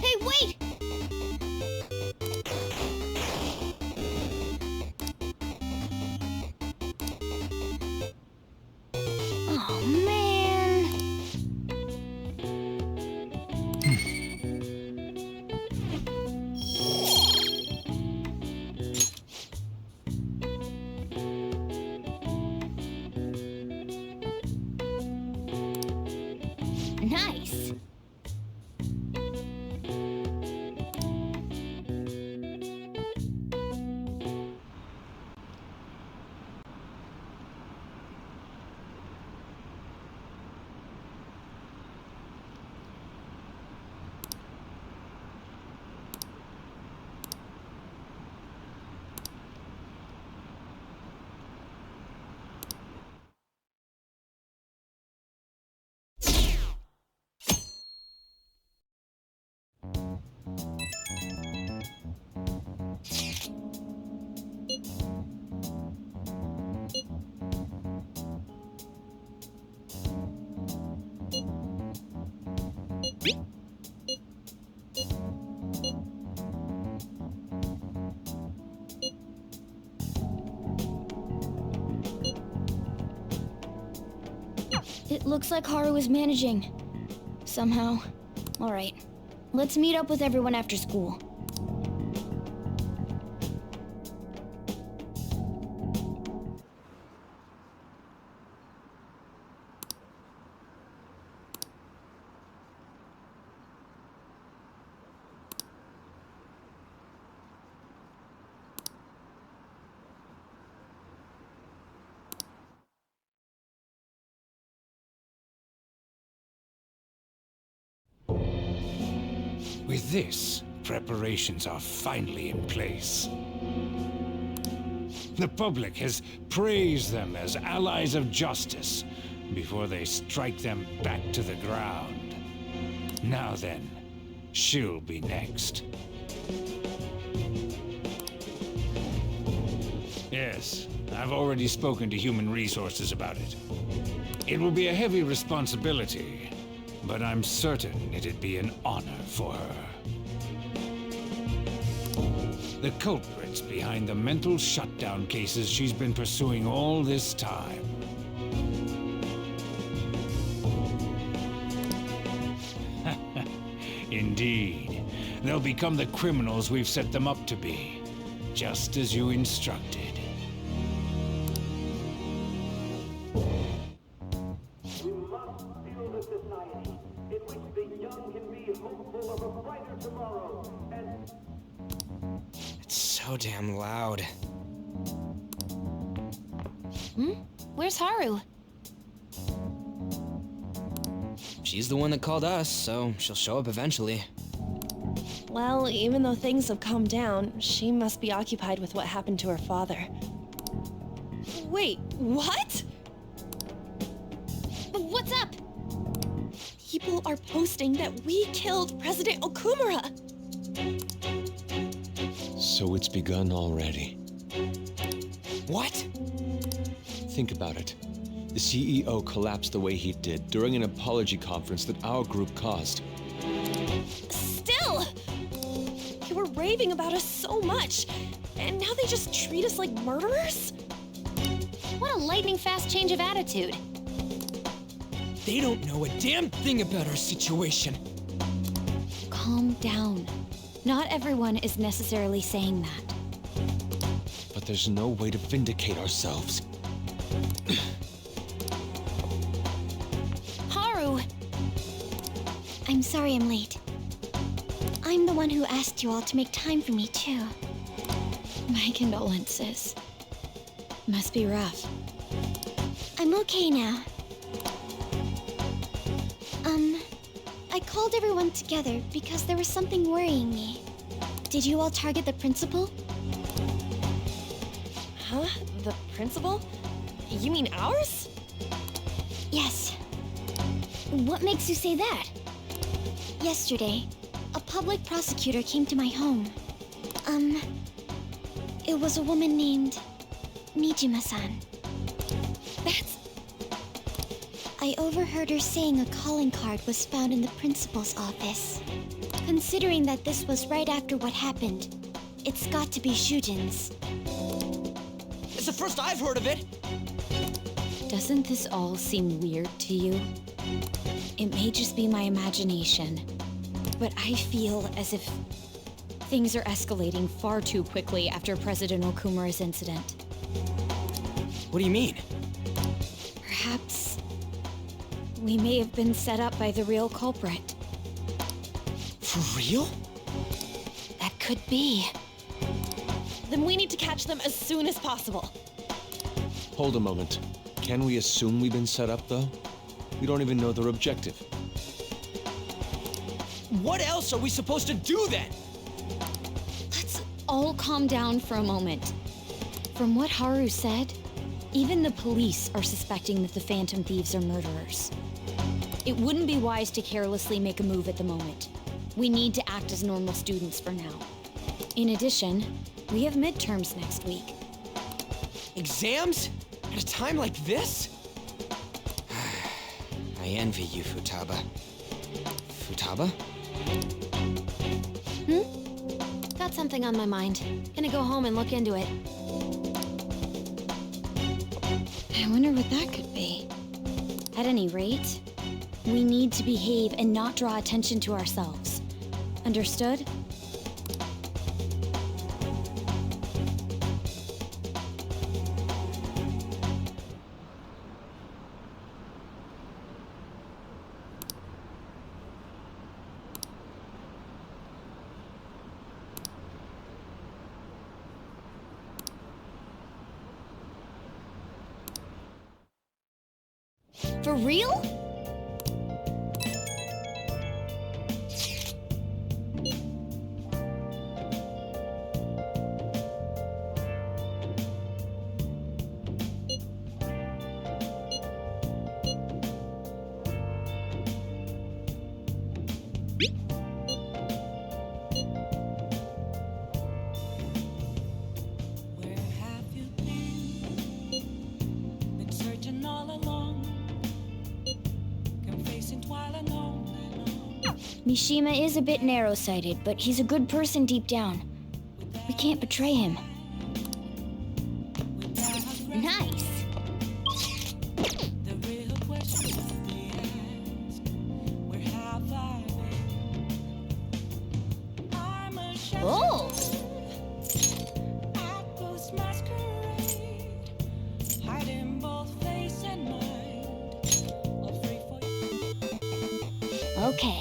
Hey, wait! Oh, man. Nice. It looks like Haru is managing. Somehow. Alright. Let's meet up with everyone after school. With this, preparations are finally in place. The public has praised them as allies of justice before they strike them back to the ground. Now then, she'll be next. Yes, I've already spoken to Human Resources about it. It will be a heavy responsibility, but I'm certain it'd be an honor for her. The culprits behind the mental shutdown cases she's been pursuing all this time. Indeed, they'll become the criminals we've set them up to be, just as you instructed. It's so damn loud. Where's Haru? She's the one that called us, so she'll show up eventually. Well, even though things have calmed down, she must be occupied with what happened to her father. Wait, what? What's up? People are posting that we killed President Okumura! So it's begun already. What? Think about it. The CEO collapsed the way he did during an apology conference that our group caused. Still! They were raving about us so much, and now they just treat us like murderers? What a lightning-fast change of attitude. They don't know a damn thing about our situation. Calm down. Not everyone is necessarily saying that. But there's no way to vindicate ourselves. Haru! I'm sorry I'm late. I'm the one who asked you all to make time for me, too. My condolences. Must be rough. I'm okay now. I called everyone together because there was something worrying me. Did you all target the principal? Huh? The principal? You mean ours? Yes. What makes you say that? Yesterday, a public prosecutor came to my home. It was a woman named Mishima-san. I overheard her saying a calling card was found in the principal's office. Considering that this was right after what happened, it's got to be Shujin's. It's the first I've heard of it! Doesn't this all seem weird to you? It may just be my imagination, but I feel as if things are escalating far too quickly after President Okumura's incident. What do you mean? Perhaps we may have been set up by the real culprit. For real? That could be. Then we need to catch them as soon as possible. Hold a moment. Can we assume we've been set up, though? We don't even know their objective. What else are we supposed to do then? Let's all calm down for a moment. From what Haru said, even the police are suspecting that the Phantom Thieves are murderers. It wouldn't be wise to carelessly make a move at the moment. We need to act as normal students for now. In addition, we have midterms next week. Exams? At a time like this? I envy you, Futaba. Futaba? Got something on my mind. Gonna go home and look into it. I wonder what that could be. At any rate, we need to behave and not draw attention to ourselves. Understood? For real? Mishima is a bit narrow-sighted, but he's a good person deep down. We can't betray him. Nice. The real question must be asked, where have I been? I'm a shadow. Oh! At ghost masquerade, hiding both face and mind. Afraid for you. Okay.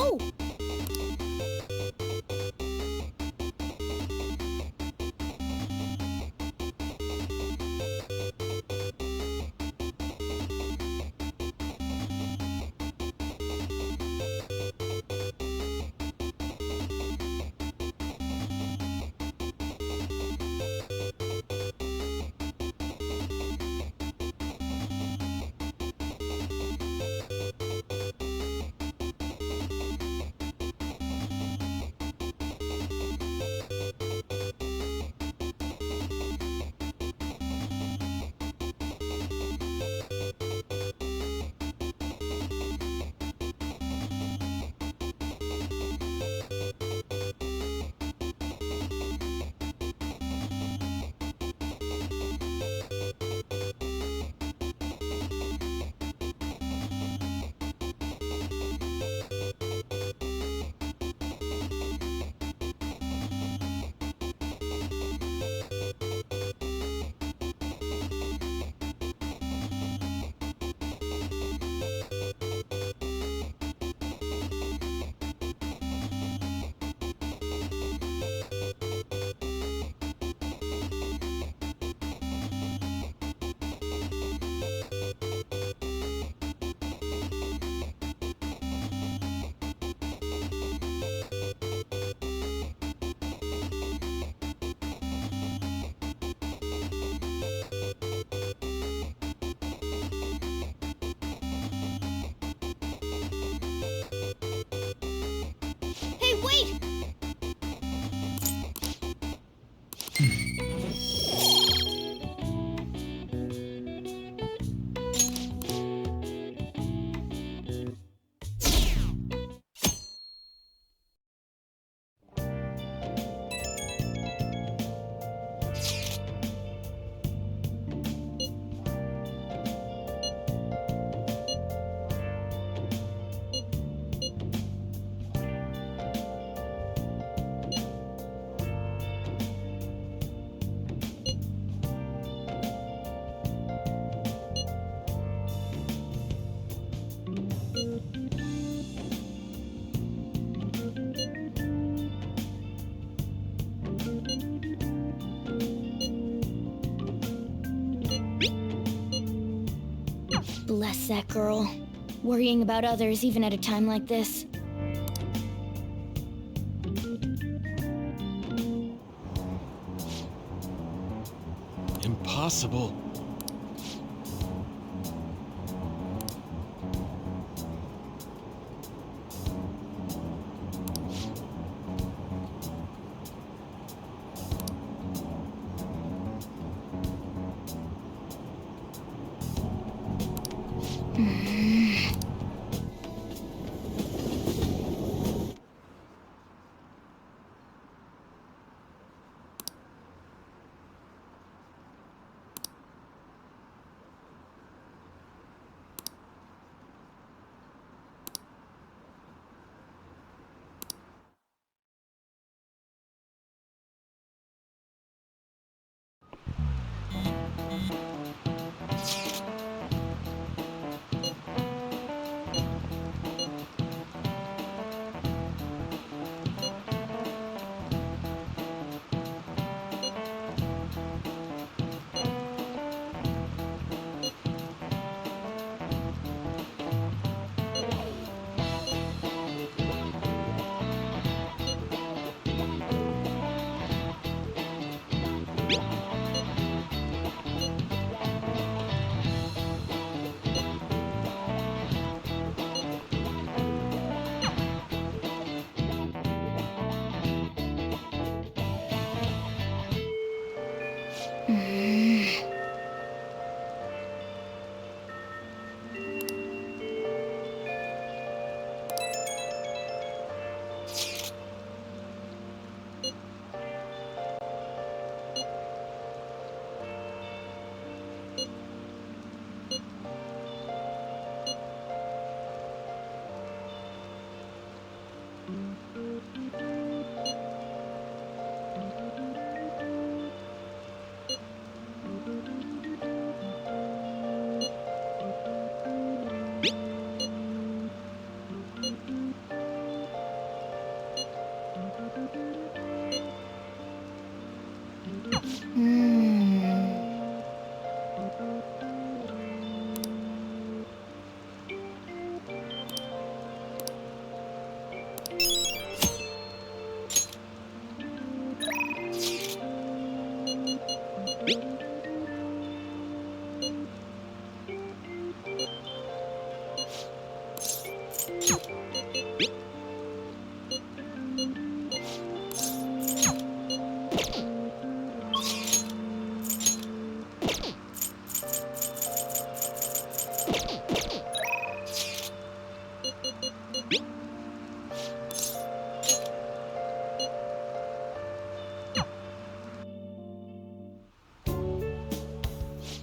Oh! Hey, wait! Bless that girl. Worrying about others even at a time like this. Impossible.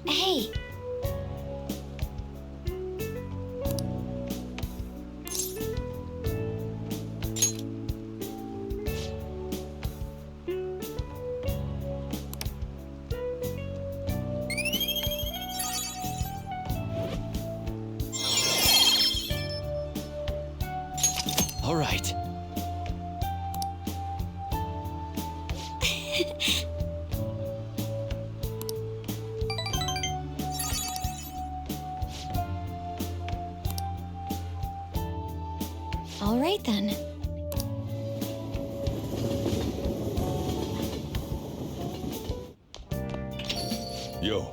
Hey! All right. All right then. Yo.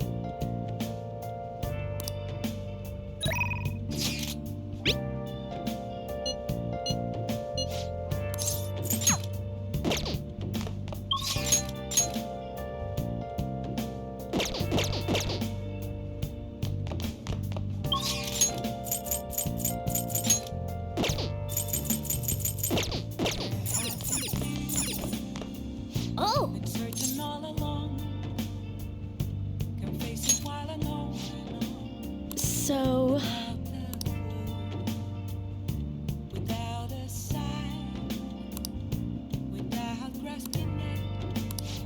Oh! Been searching all along, confessing while I know So, without a sign, without grasping it.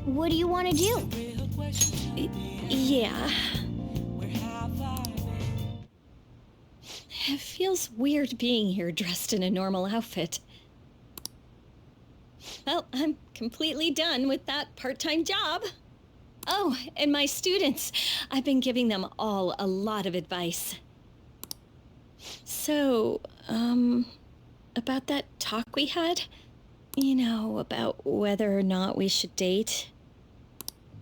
What do you want to do? Real question, yeah. where have I been? It feels weird being here dressed in a normal outfit. Well, I'm completely done with that part-time job. Oh, and my students. I've been giving them all a lot of advice. So, about that talk we had? You know, about whether or not we should date?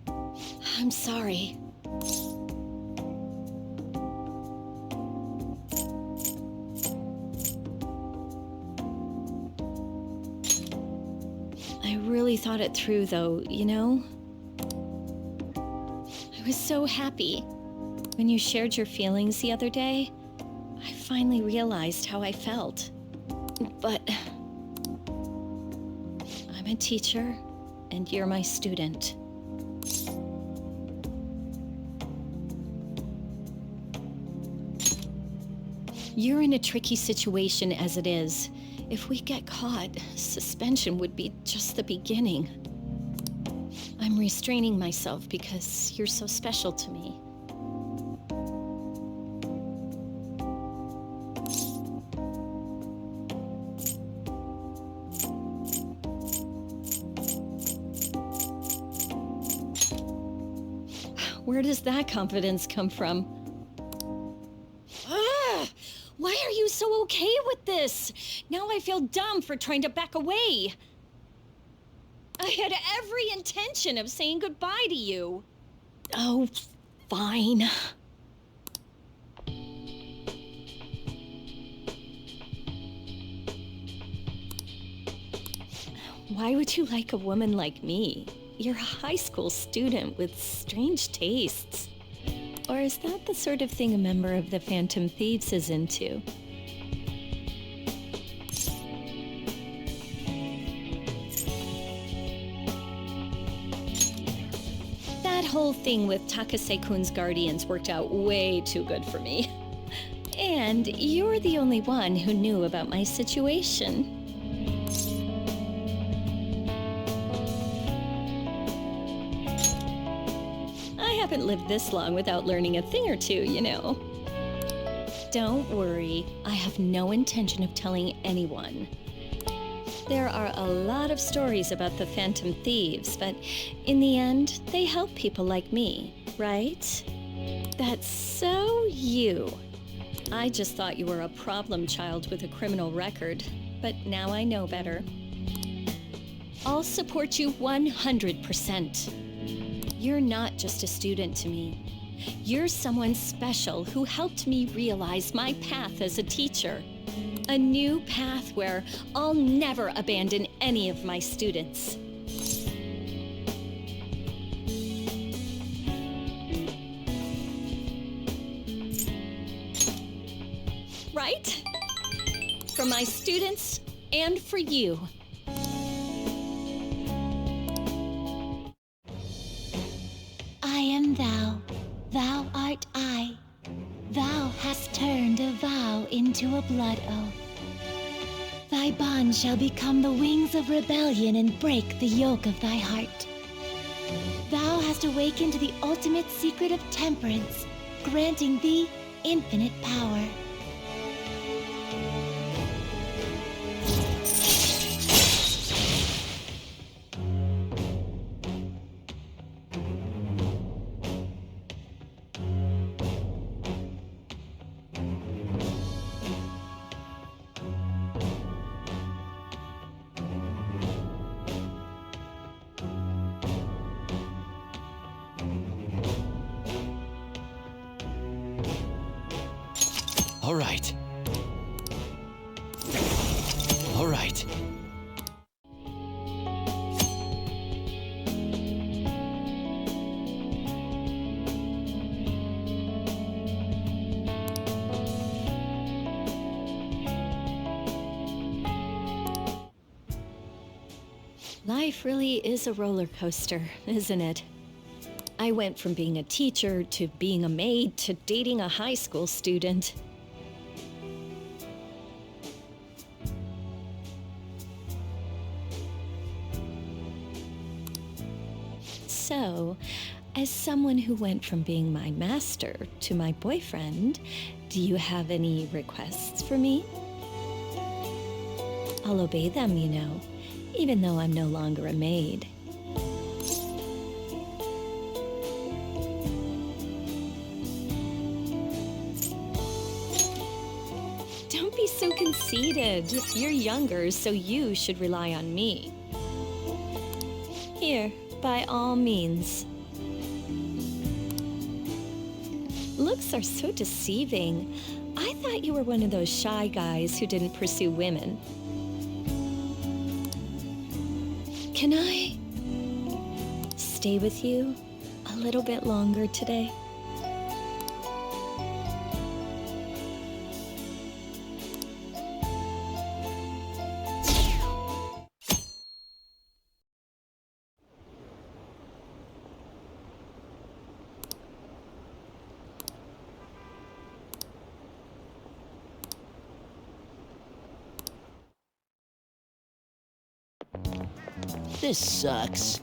I'm sorry. I really thought it through, though, you know? I was so happy. When you shared your feelings the other day, I finally realized how I felt. But I'm a teacher, and you're my student. You're in a tricky situation as it is. If we get caught, suspension would be just the beginning. I'm restraining myself because you're so special to me. Where does that confidence come from? Ah! Why are you so okay with this? Now I feel dumb for trying to back away. I had every intention of saying goodbye to you. Oh, fine. Why would you like a woman like me? You're a high school student with strange tastes. Or is that the sort of thing a member of the Phantom Thieves is into? That whole thing with Takase-kun's guardians worked out way too good for me. And you're the only one who knew about my situation. haven't lived this long without learning a thing or two, you know. Don't worry, I have no intention of telling anyone. There are a lot of stories about the Phantom Thieves, but in the end, they help people like me, right? That's so you. I just thought you were a problem child with a criminal record, but now I know better. I'll support you 100%. You're not just a student to me. You're someone special who helped me realize my path as a teacher. A new path where I'll never abandon any of my students. Right? For my students and for you. I am thou, thou art I. Thou hast turned a vow into a blood oath. Thy bond shall become the wings of rebellion and break the yoke of thy heart. Thou hast awakened the ultimate secret of temperance, granting thee infinite power. All right. All right. Life really is a roller coaster, isn't it? I went from being a teacher to being a maid to dating a high school student. So, as someone who went from being my master to my boyfriend, do you have any requests for me? I'll obey them, you know, even though I'm no longer a maid. Don't be so conceited. You're younger, so you should rely on me. Here, by all means. Looks are so deceiving. I thought you were one of those shy guys who didn't pursue women. Can I stay with you a little bit longer today? This sucks.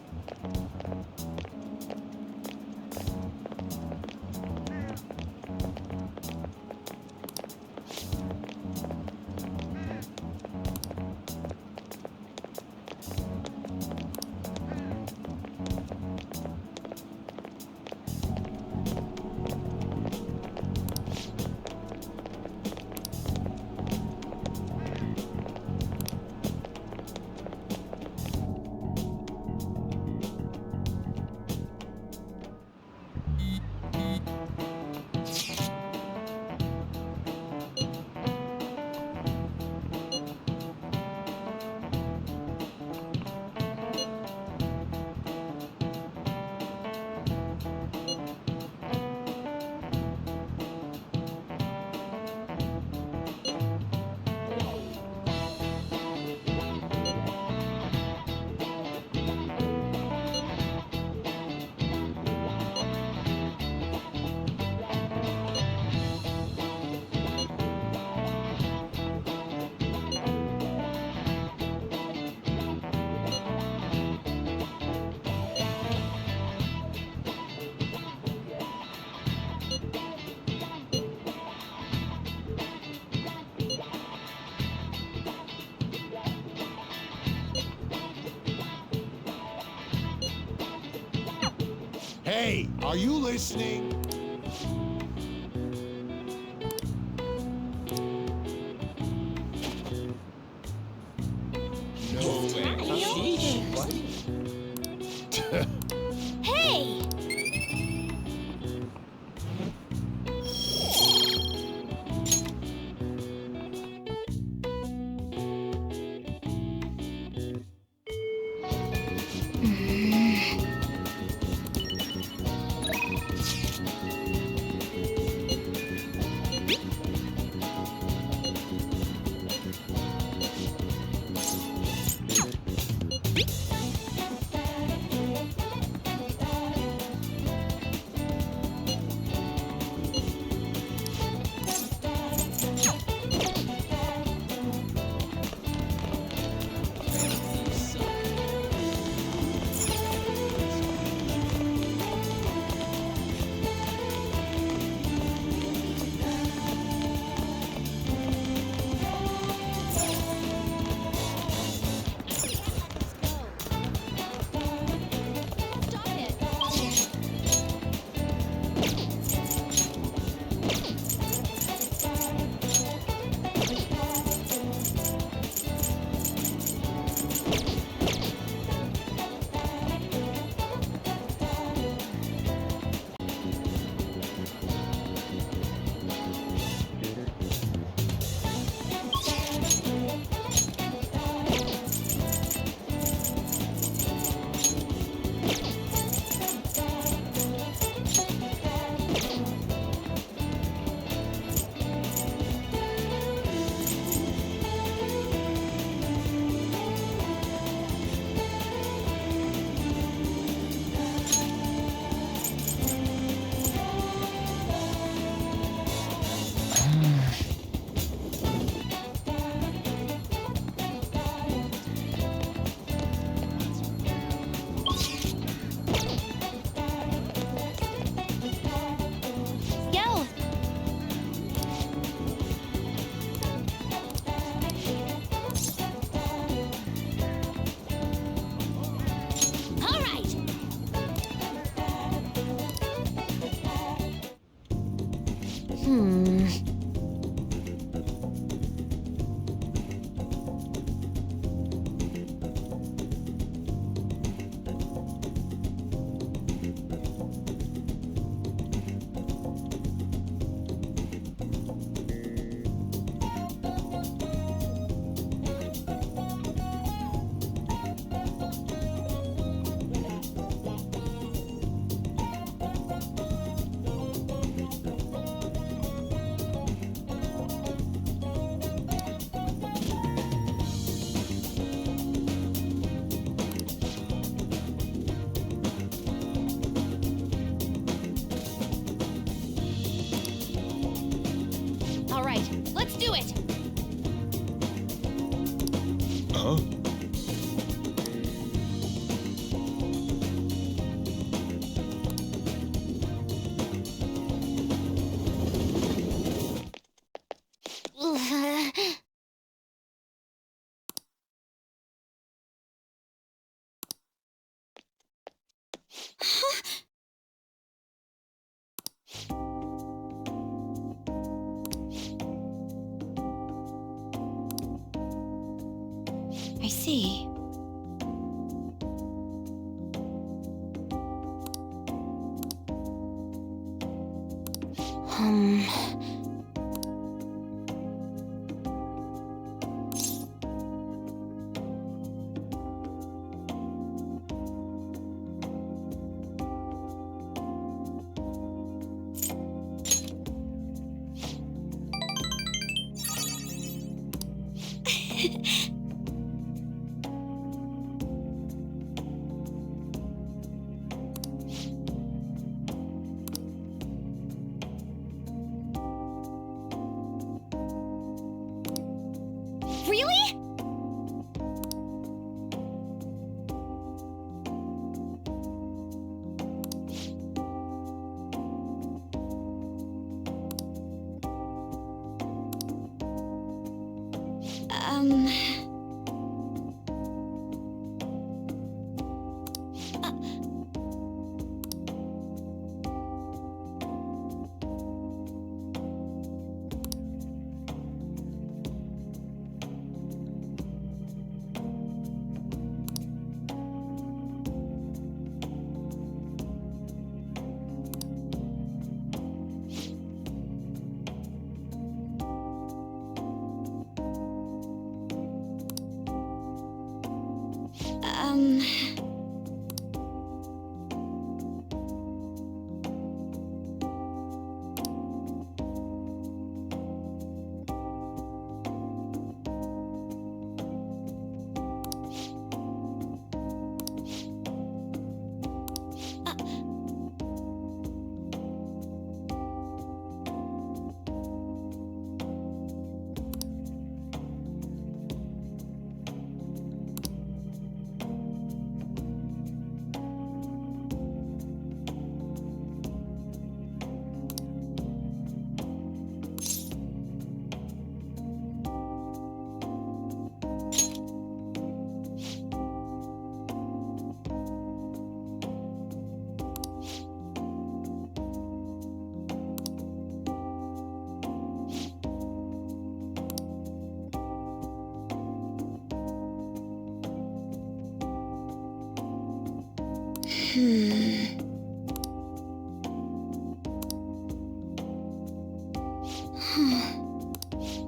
Hey, are you listening? Hey! All right, let's do it. Huh? I see.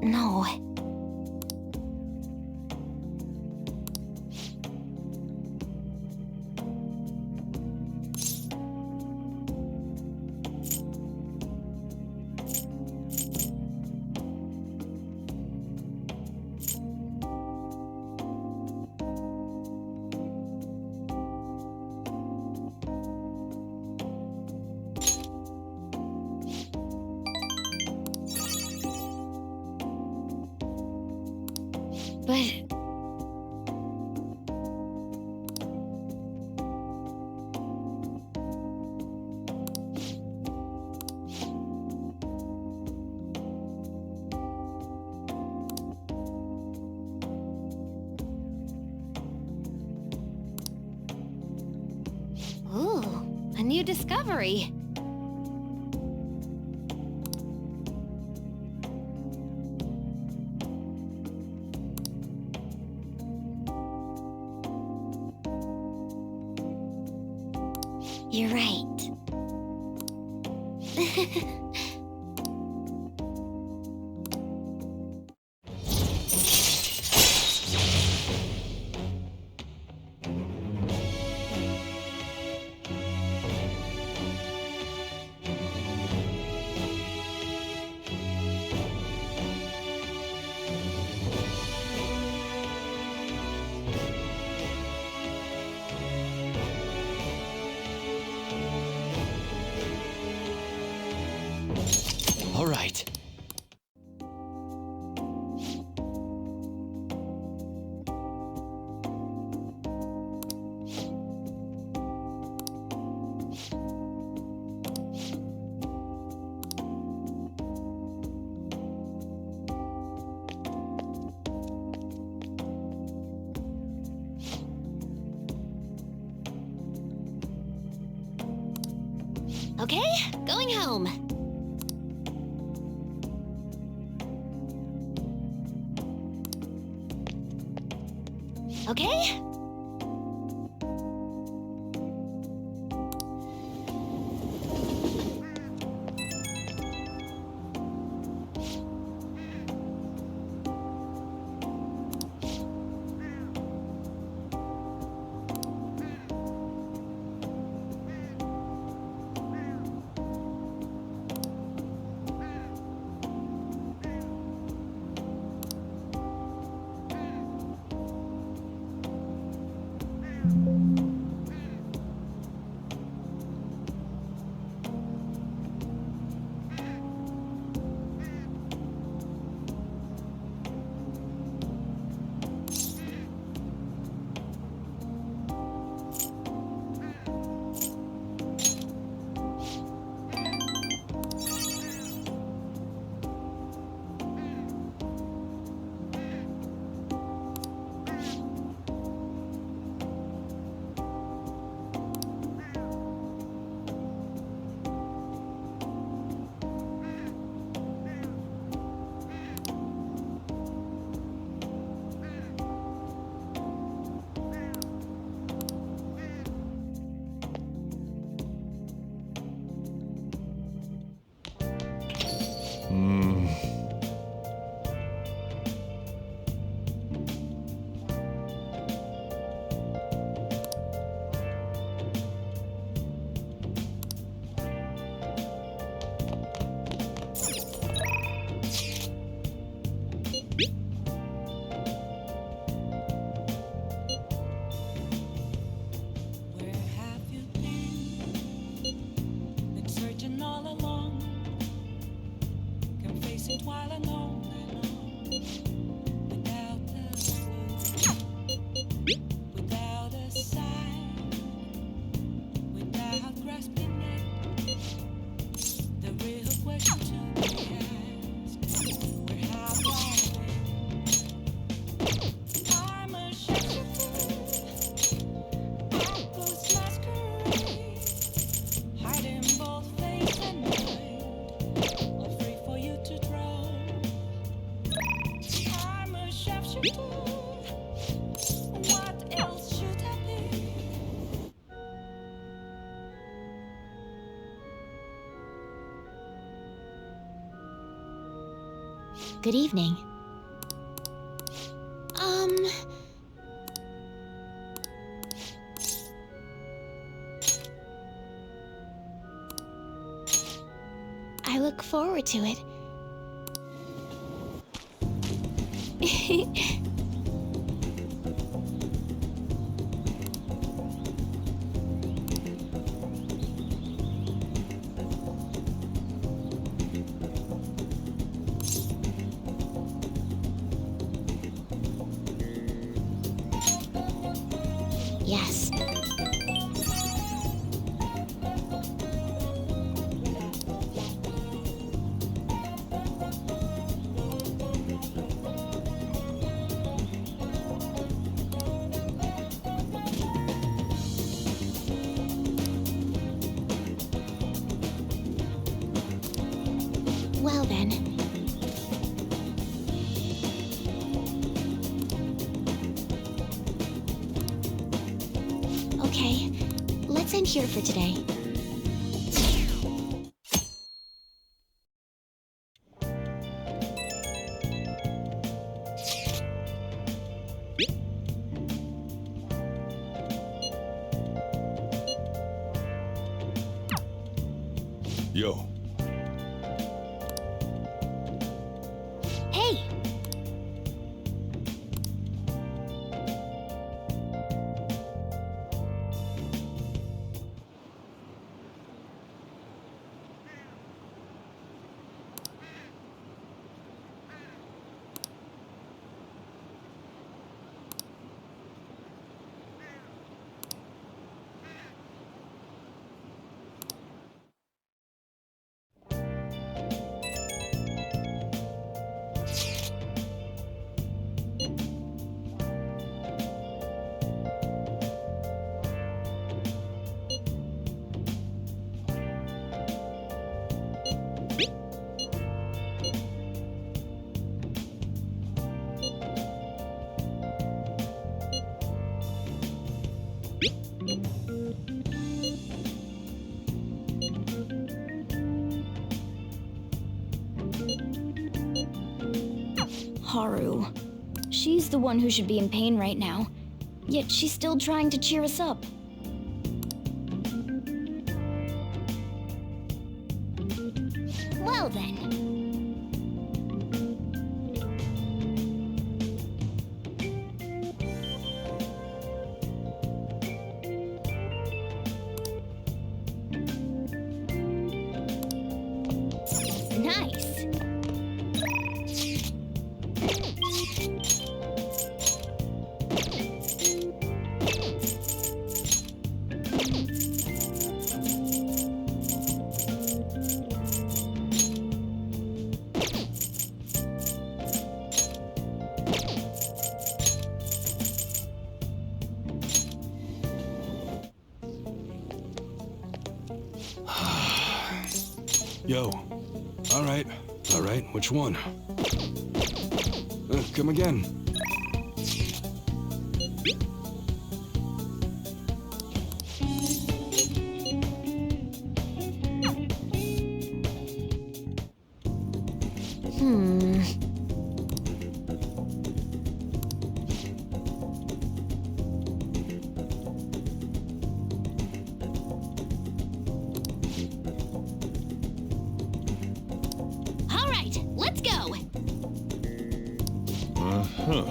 No. But... Ooh, a new discovery. You're right. All right. Okay, going home. Okay? Good evening. I look forward to it. Yes. Well then. Okay, let's end here for today. Yo. Hey! Haru. She's the one who should be in pain right now. Yet she's still trying to cheer us up. Well then. Nice. Yo. All right, which one? Come again. All right, let's go. Uh-huh.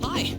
Hi.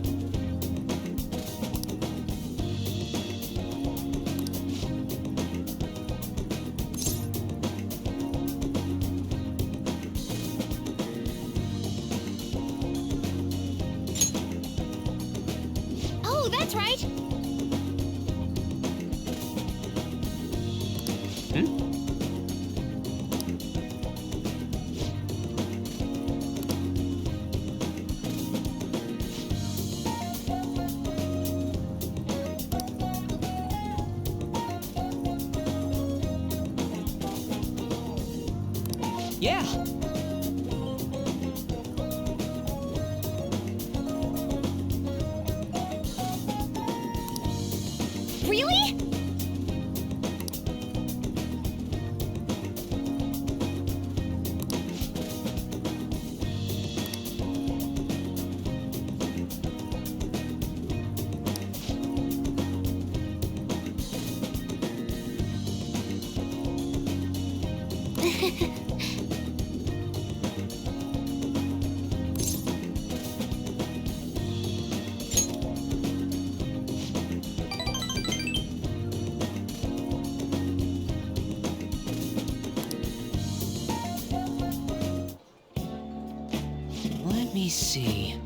Yeah. Really? Let me see.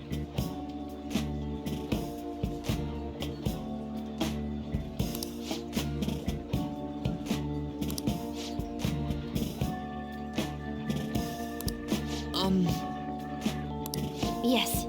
Yes.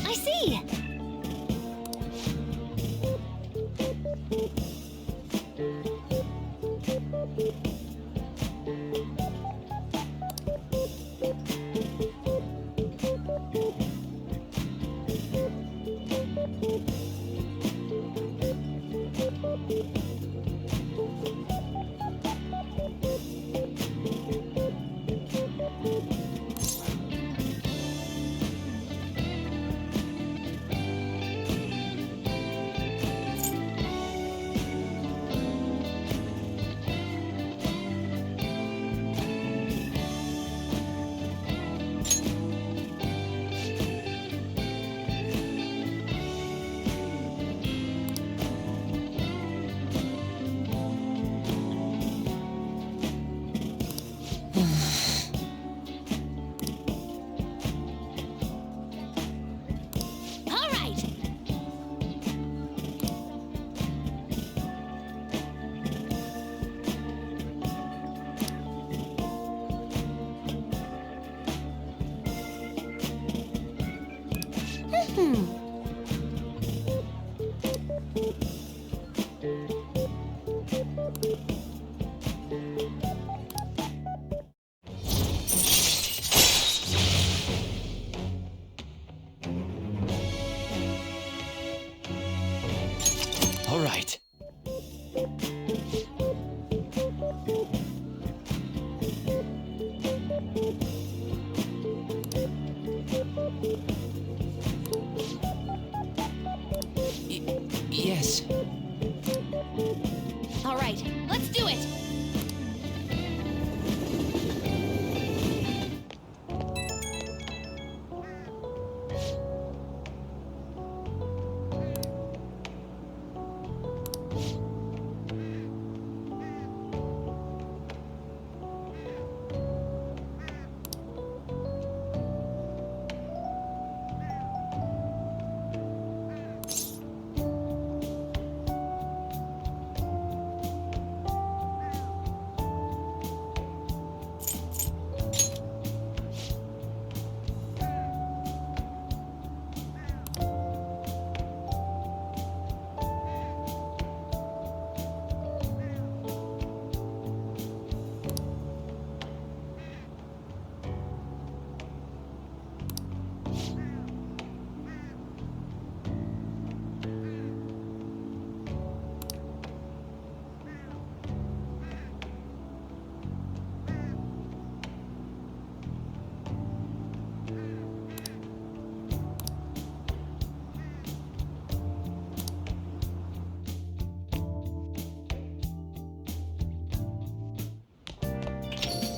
I see. All right. All right.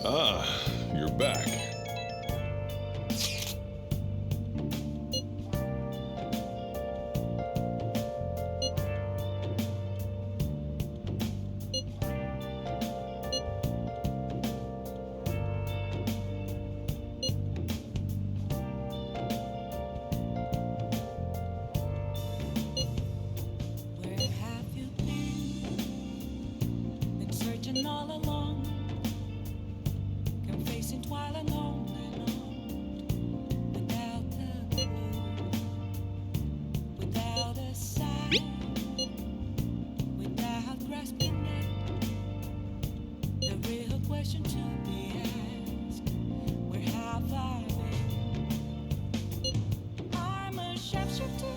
Ah, you're back. Where have you been? Been searching all along, confessing while alone and on, without a clue, without a sign, without grasping it. The real question to be asked: where have I been? I'm a sharpshooter.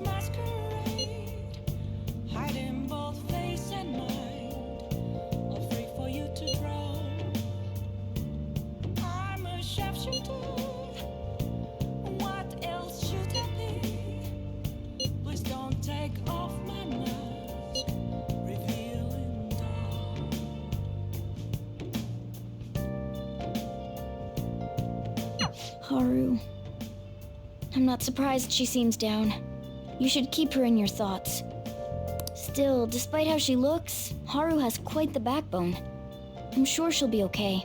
Masquerade, hiding both face and mind, all free for you to draw. I'm a sharpshooter. What else should I be? Please don't take off my mask, revealing dawn. Haru. I'm not surprised she seems down. You should keep her in your thoughts. Still, despite how she looks, Haru has quite the backbone. I'm sure she'll be okay.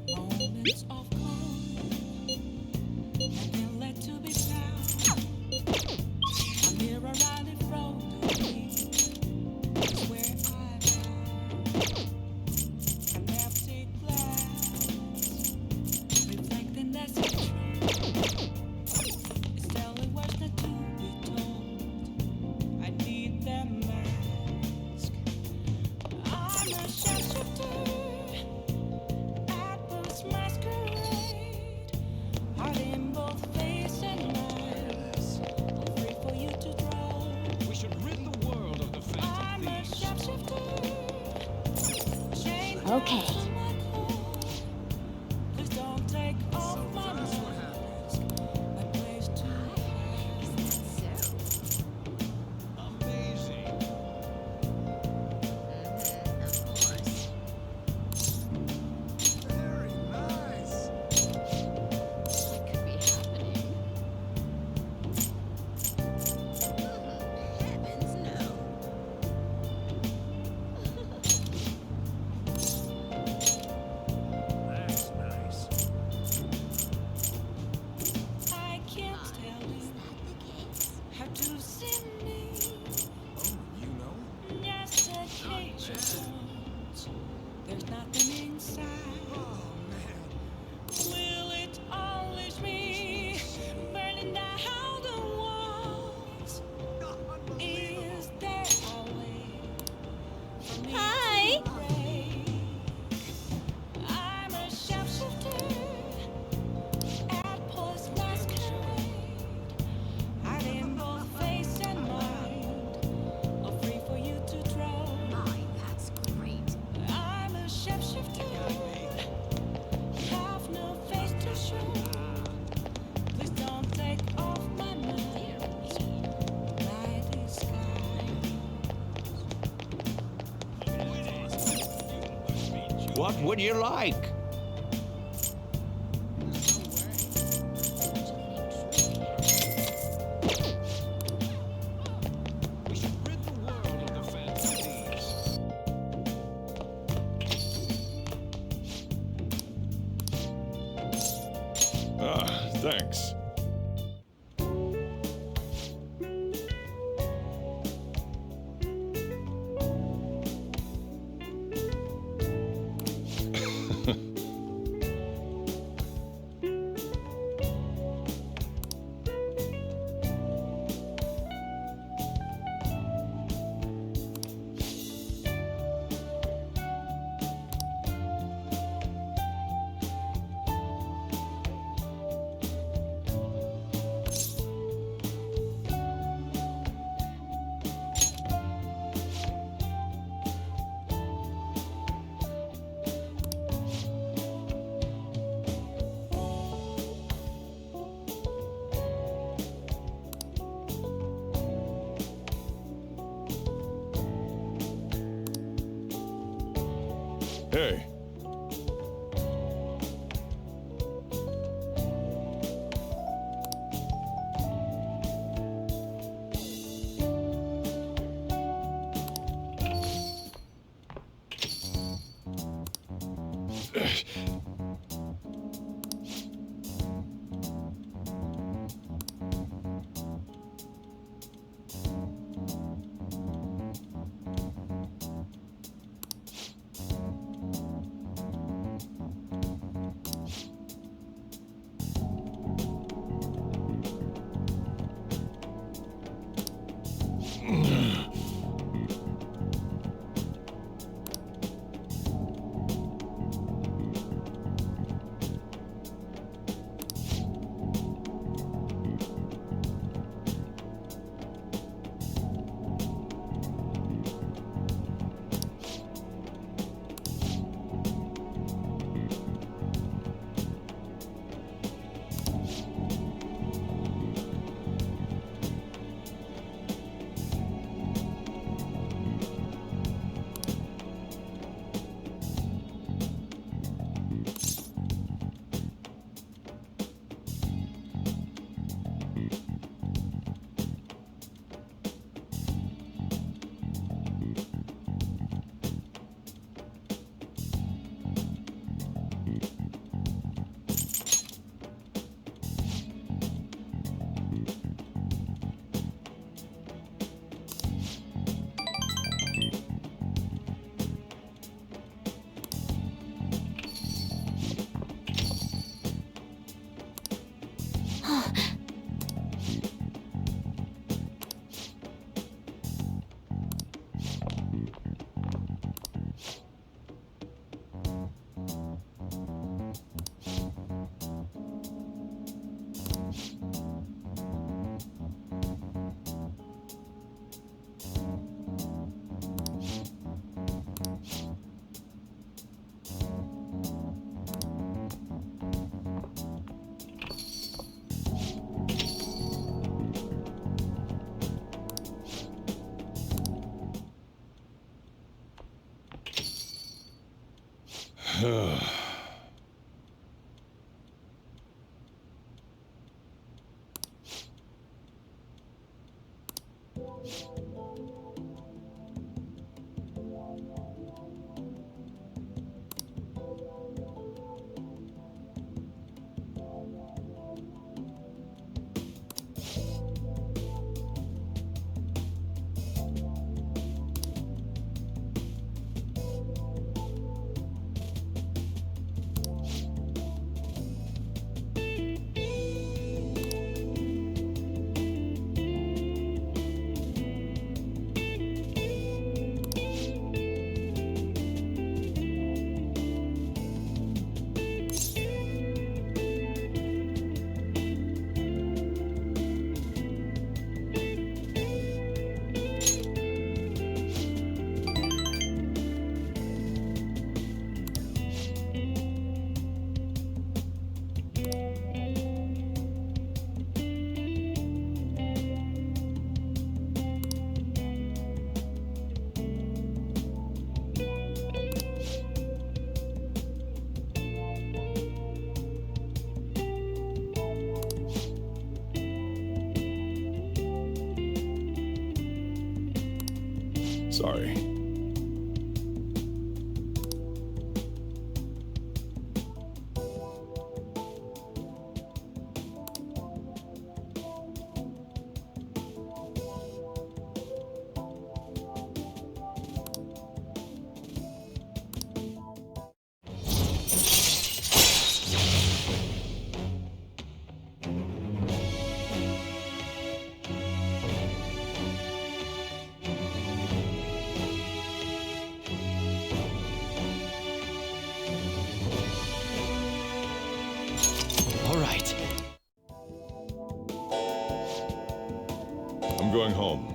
Moments of calm, nothing left to be found. A mirror right in front of me is where I found an empty glass, reflecting that's the truth. It's telling words not to be told. I need that mask. I'm a sharpshooter. Masquerade, hiding both face and minds, all free for you to draw. We should rid the world of the Phantom Thieves. Okay. Please don't take off my mask. My place to Amazing. Very nice. What could be happening? Heavens no. That's nice. I can't tell you how to see me. Oh, you know? Just a cage of bones. There's nothing inside. Oh, man. Will it always be burning down the walls? Is there a way for me Hi. to break? I'm a sharpshooter at Post Masquerade, hiding both face and mind, all free for you to draw. My, that's great. I'm a shapeshifter, have no face to show. Please don't take off my mask, my disguise. What would you like? We should rid the world of the Phantom Thieves. Ah, thanks. Hey. Sorry. I'm going home.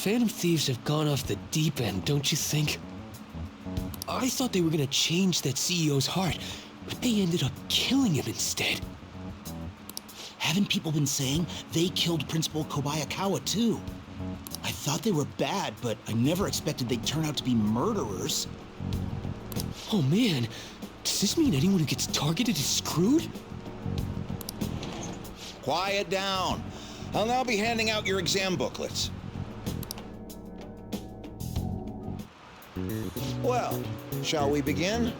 Phantom Thieves have gone off the deep end, don't you think? I thought they were gonna change that CEO's heart, but they ended up killing him instead. Haven't people been saying they killed Principal Kobayakawa too? I thought they were bad, but I never expected they'd turn out to be murderers. Oh man, does this mean anyone who gets targeted is screwed? Quiet down. I'll now be handing out your exam booklets. Well, shall we begin?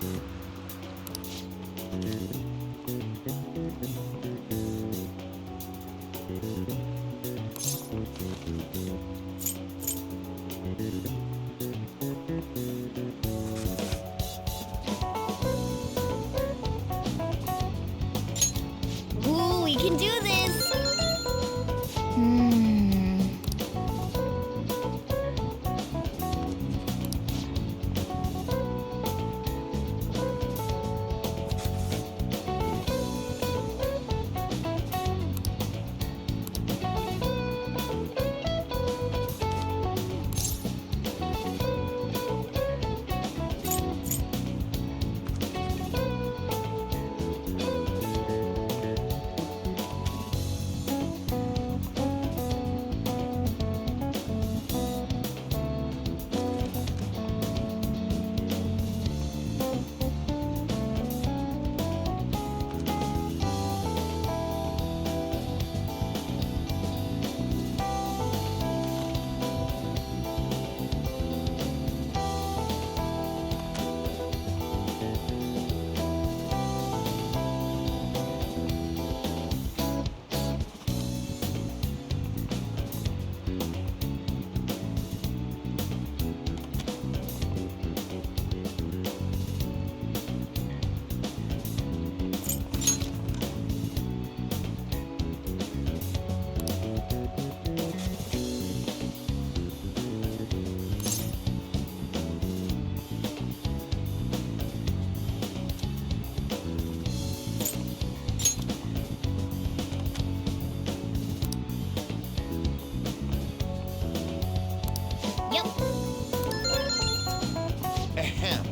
Ooh, we can do this! Ahem.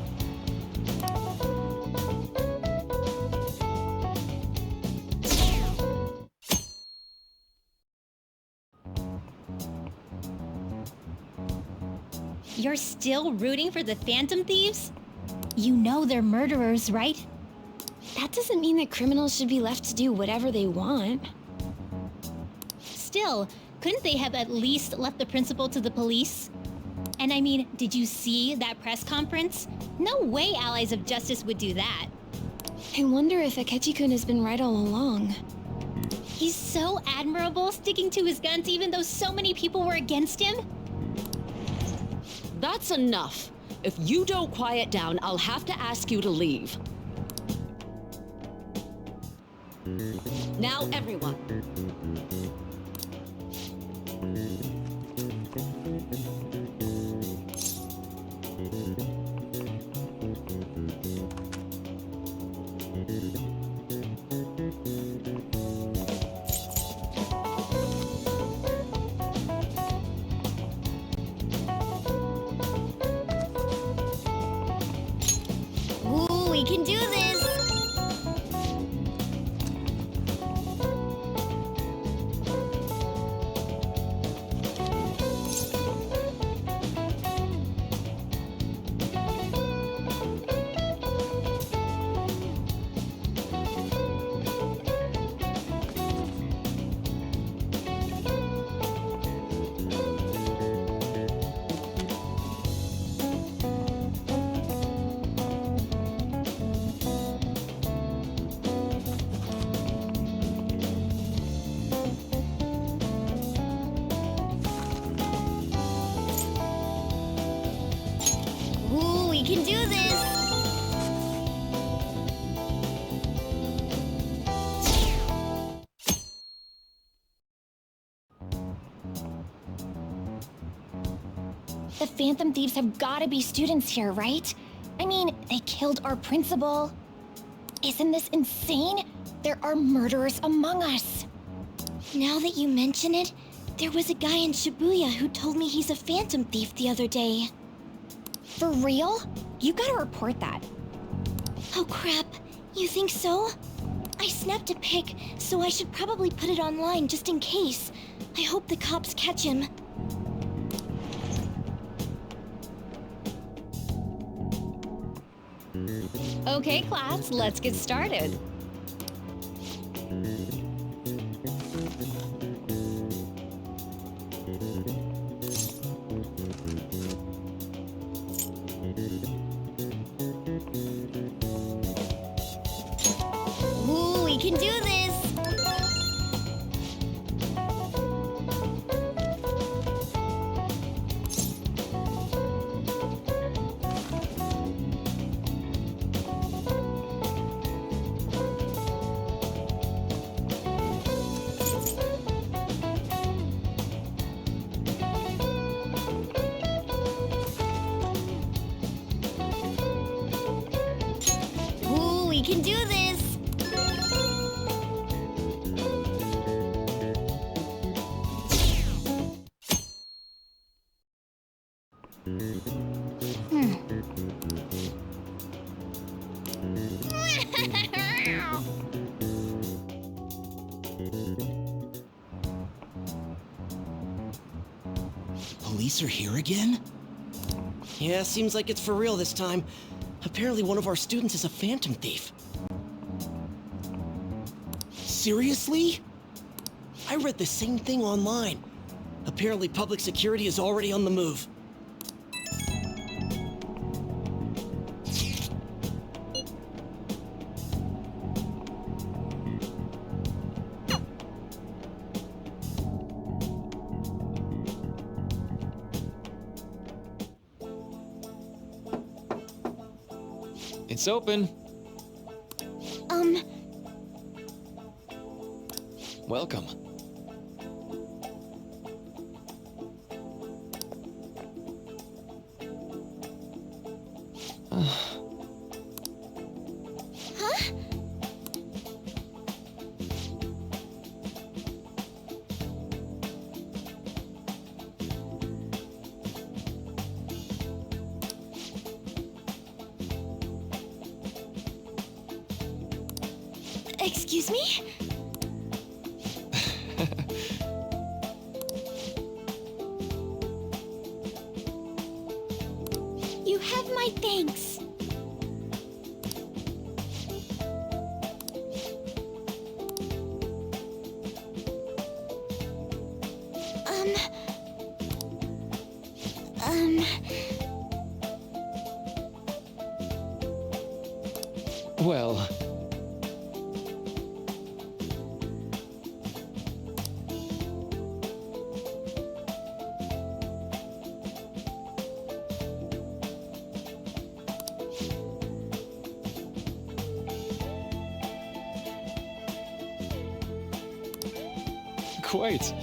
You're still rooting for the Phantom Thieves? You know they're murderers, right? That doesn't mean that criminals should be left to do whatever they want. Still, couldn't they have at least left the principal to the police? And I mean, did you see that press conference? No way Allies of Justice would do that. I wonder if Akechi-kun has been right all along. He's so admirable, sticking to his guns even though so many people were against him. That's enough. If you don't quiet down, I'll have to ask you to leave. Now, everyone. Ooh, we can do this! Ooh, we can do this! The Phantom Thieves have gotta be students here, right? I mean, they killed our principal. Isn't this insane? There are murderers among us. Now that you mention it, There was a guy in Shibuya who told me he's a phantom thief the other day. For real? You gotta report that. Oh crap, you think so? I snapped a pic, so I should probably put it online just in case. I hope the cops catch him. Okay, class, let's get started. Ooh, we can do this! Ooh, we can do this! Police are here again? Yeah, seems like it's for real this time. Apparently one of our students is a phantom thief. Seriously? I read the same thing online. Apparently public security is already on the move. It's open. Welcome. Huh? Excuse me? You have my thanks. Well, quite.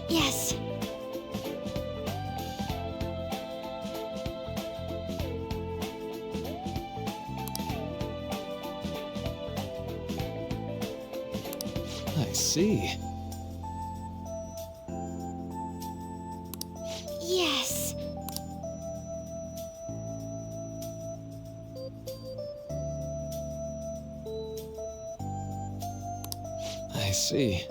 Yes. I see. Yes. I see.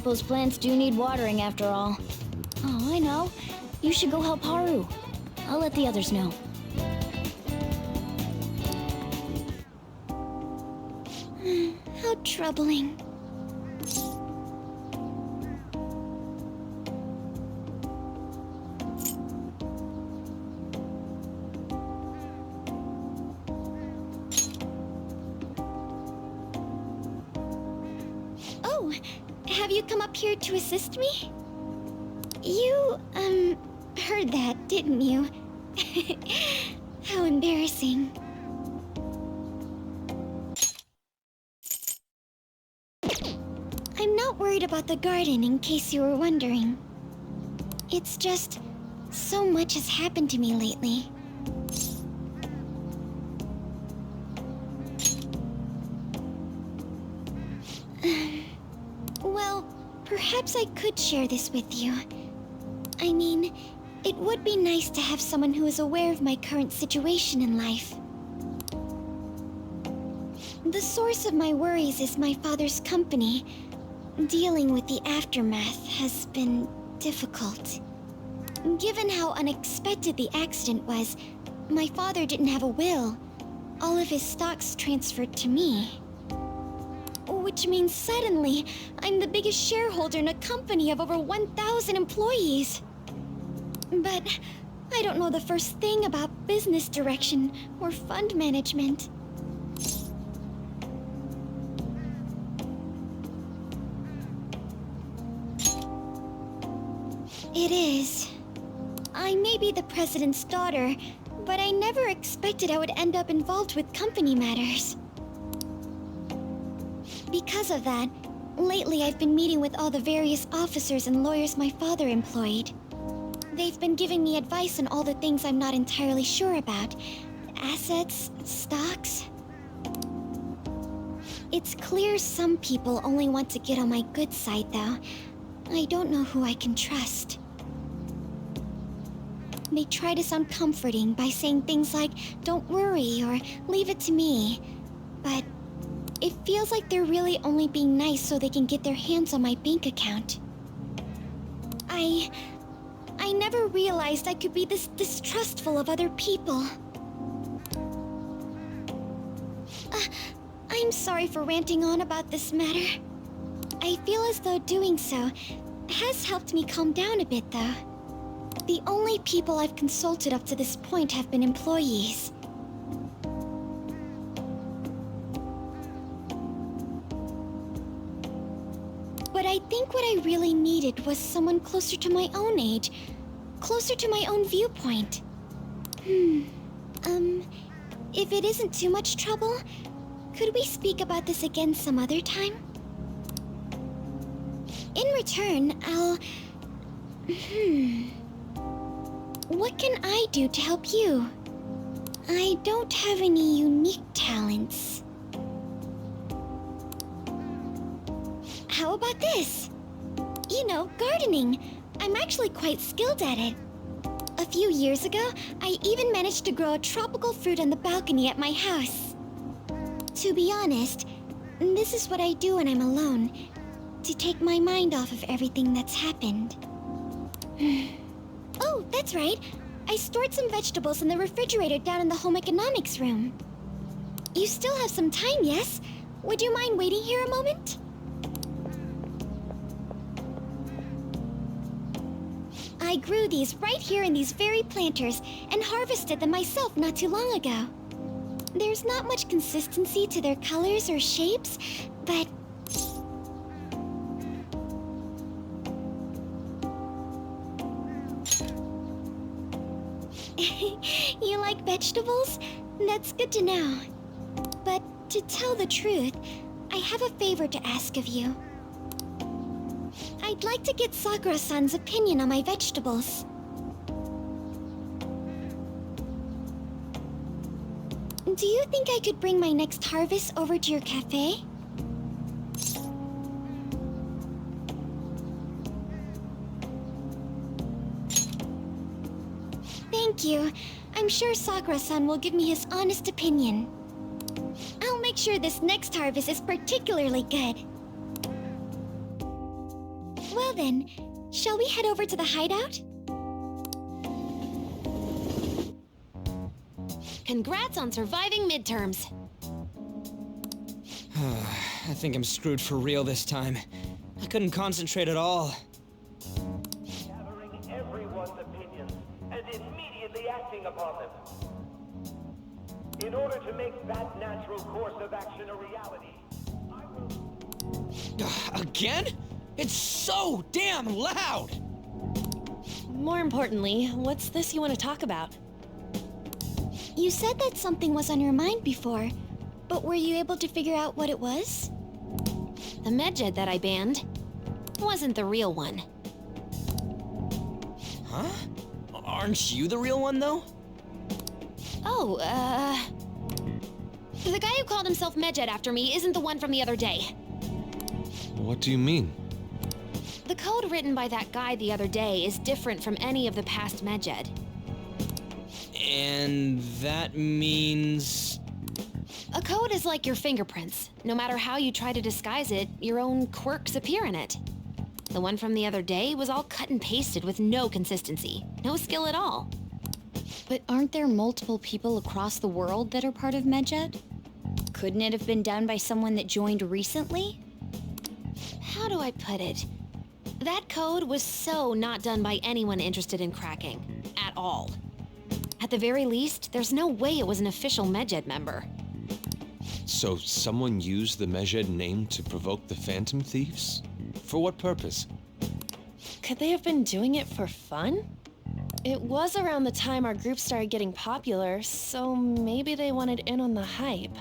suppose plants do need watering after all. Oh, I know. You should go help Haru. I'll let the others know. How troubling. Oh, have you come up here to assist me? You, heard that, didn't you? How embarrassing. I'm not worried about the garden, in case you were wondering. It's just, so much has happened to me lately. Well, perhaps I could share this with you. I mean, it would be nice to have someone who is aware of my current situation in life. The source of my worries is my father's company. Dealing with the aftermath has been difficult. Given how unexpected the accident was, my father didn't have a will. All of his stocks transferred to me. Which means suddenly, I'm the biggest shareholder in a company of over 1,000 employees. But I don't know the first thing about business direction or fund management. It is. I may be the president's daughter, but I never expected I would end up involved with company matters. Because of that, lately I've been meeting with all the various officers and lawyers my father employed. They've been giving me advice on all the things I'm not entirely sure about. Assets, stocks. It's clear some people only want to get on my good side, though. I don't know who I can trust. They try to sound comforting by saying things like, "Don't worry," or "Leave it to me." But it feels like they're really only being nice so they can get their hands on my bank account. I never realized I could be this distrustful of other people. I'm sorry for ranting on about this matter. I feel as though doing so has helped me calm down a bit, though. The only people I've consulted up to this point have been employees. But I think what I really needed was someone closer to my own age, closer to my own viewpoint. If it isn't too much trouble, could we speak about this again some other time? In return, I'll... What can I do to help you? I don't have any unique talents. How about this? You know, gardening. I'm actually quite skilled at it. A few years ago, I even managed to grow a tropical fruit on the balcony at my house. To be honest, this is what I do when I'm alone, to take my mind off of everything that's happened. Oh, that's right. I stored some vegetables in the refrigerator down in the home economics room. You still have some time, yes? Would you mind waiting here a moment? I grew these right here in these very planters and harvested them myself not too long ago. There's not much consistency to their colors or shapes, but... You like vegetables? That's good to know. But to tell the truth, I have a favor to ask of you. I'd like to get Sakura-san's opinion on my vegetables. Do you think I could bring my next harvest over to your cafe? Thank you. I'm sure Sakura-san will give me his honest opinion. I'll make sure this next harvest is particularly good. then, shall we head over to the hideout? Congrats on surviving midterms. I think I'm screwed for real this time. I couldn't concentrate at all. Gathering everyone's opinions and immediately acting upon them. In order to make that natural course of action a reality, I will... Again? It's so damn loud! More importantly, what's this you want to talk about? You said that something was on your mind before, but were you able to figure out what it was? The medjed that I banned wasn't the real one. Huh? Aren't you the real one, though? Oh, the guy who called himself Medjed after me isn't the one from the other day. What do you mean? The code written by that guy the other day is different from any of the past Medjed. And that means... A code is like your fingerprints. No matter how you try to disguise it, your own quirks appear in it. The one from the other day was all cut and pasted with no consistency, no skill at all. But aren't there multiple people across the world that are part of Medjed? Couldn't it have been done by someone that joined recently? How do I put it? That code was so not done by anyone interested in cracking. At all. At the very least, there's no way it was an official Medjed member. So someone used the Medjed name to provoke the Phantom Thieves? For what purpose? Could they have been doing it for fun? It was around the time our group started getting popular, so maybe they wanted in on the hype.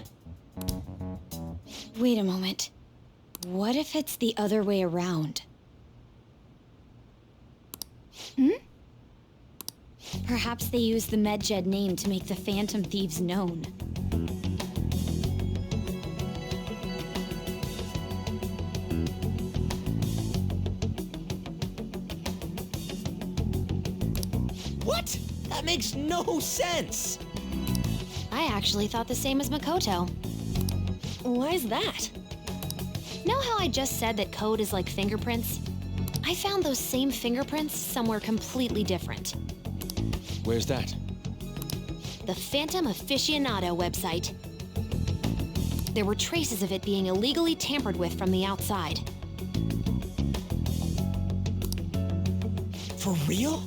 Wait a moment. What if it's the other way around? Perhaps they used the Medjed name to make the Phantom Thieves known. What? That makes no sense! I actually thought the same as Makoto. Why's that? Know how I just said that code is like fingerprints? I found those same fingerprints somewhere completely different. Where's that? The Phantom Aficionado website. There were traces of it being illegally tampered with from the outside. For real?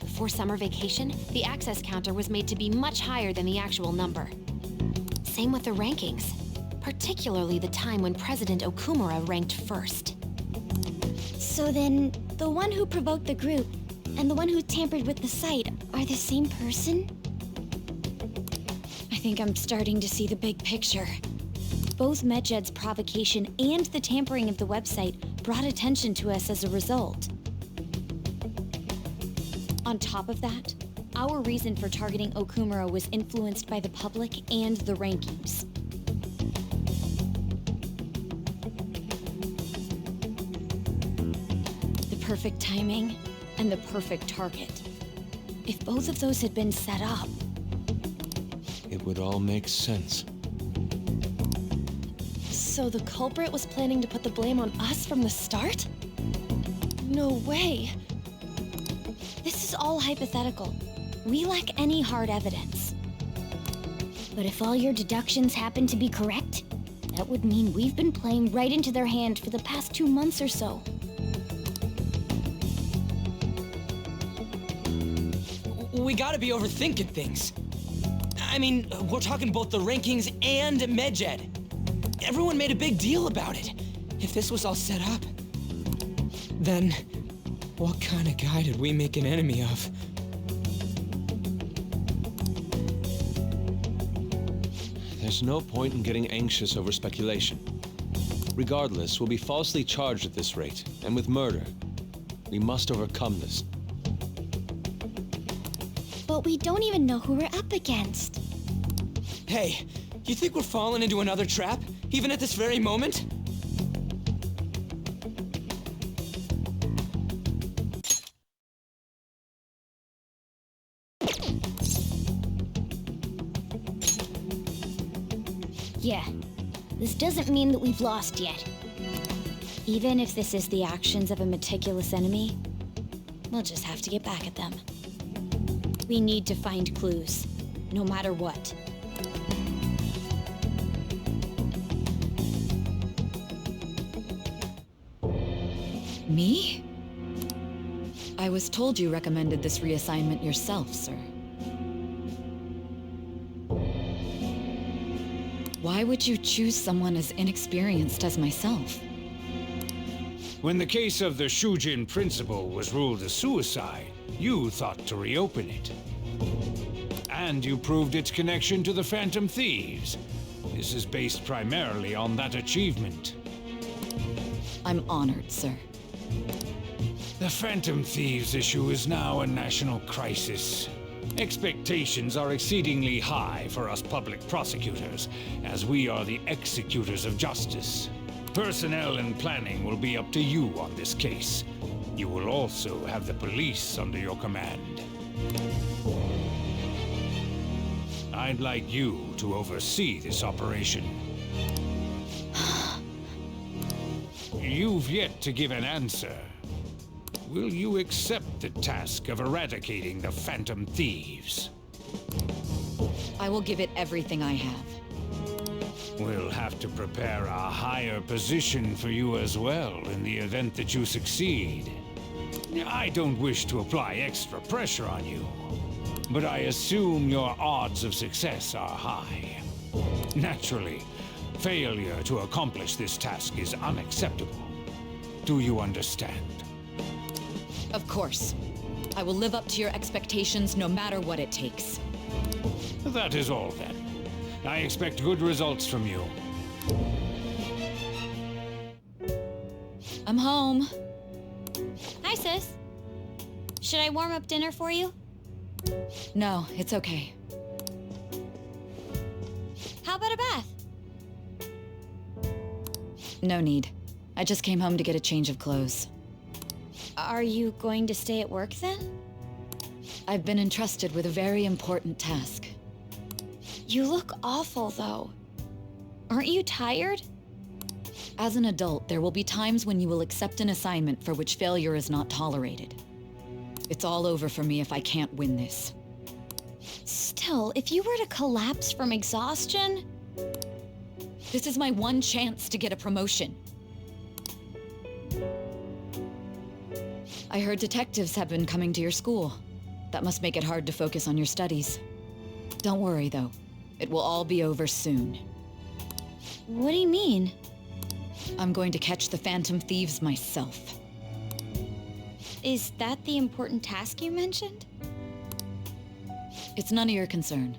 Before summer vacation, the access counter was made to be much higher than the actual number. Same with the rankings, particularly the time when President Okumura ranked first. So then, the one who provoked the group and the one who tampered with the site are the same person? I think I'm starting to see the big picture. Both Medjed's provocation and the tampering of the website brought attention to us as a result. On top of that, our reason for targeting Okumura was influenced by the public and the rankings. The perfect timing and the perfect target. If both of those had been set up, it would all make sense. So the culprit was planning to put the blame on us from the start? No way. This is all hypothetical. We lack any hard evidence. But if all your deductions happen to be correct, that would mean we've been playing right into their hand for the past 2 months or so. We gotta be overthinking things. I mean, we're talking both the rankings and Medjed. Everyone made a big deal about it. If this was all set up, then what kind of guy did we make an enemy of? There's no point in getting anxious over speculation. Regardless, we'll be falsely charged at this rate, and with murder. We must overcome this. But we don't even know who we're up against. Hey, you think we're falling into another trap, even at this very moment? Yeah, this doesn't mean that we've lost yet. Even if this is the actions of a meticulous enemy, we'll just have to get back at them. We need to find clues, no matter what. Me? I was told you recommended this reassignment yourself, sir. Why would you choose someone as inexperienced as myself? When the case of the Shujin principal was ruled a suicide, you thought to reopen it. And you proved its connection to the Phantom Thieves. This is based primarily on that achievement. I'm honored, sir. The Phantom Thieves issue is now a national crisis. Expectations are exceedingly high for us public prosecutors, as we are the executors of justice. Personnel and planning will be up to you on this case. You will also have the police under your command. I'd like you to oversee this operation. You've yet to give an answer. Will you accept the task of eradicating the Phantom Thieves? I will give it everything I have. We'll have to prepare a higher position for you as well in the event that you succeed. I don't wish to apply extra pressure on you, but I assume your odds of success are high. Naturally, failure to accomplish this task is unacceptable. Do you understand? Of course. I will live up to your expectations no matter what it takes. That is all then. I expect good results from you. I'm home. Hi, sis. Should I warm up dinner for you? No, it's okay. How about a bath? No need. I just came home to get a change of clothes. Are you going to stay at work then? I've been entrusted with a very important task. You look awful, though. Aren't you tired? As an adult, there will be times when you will accept an assignment for which failure is not tolerated. It's all over for me if I can't win this. Still, if you were to collapse from exhaustion... This is my one chance to get a promotion. I heard detectives have been coming to your school. That must make it hard to focus on your studies. Don't worry, though. It will all be over soon. What do you mean? I'm going to catch the Phantom Thieves myself. Is that the important task you mentioned? It's none of your concern.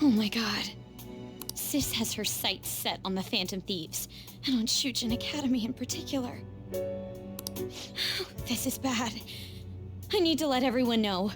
Oh my god. Sis has her sights set on the Phantom Thieves, and on Shujin Academy in particular. This is bad. I need to let everyone know.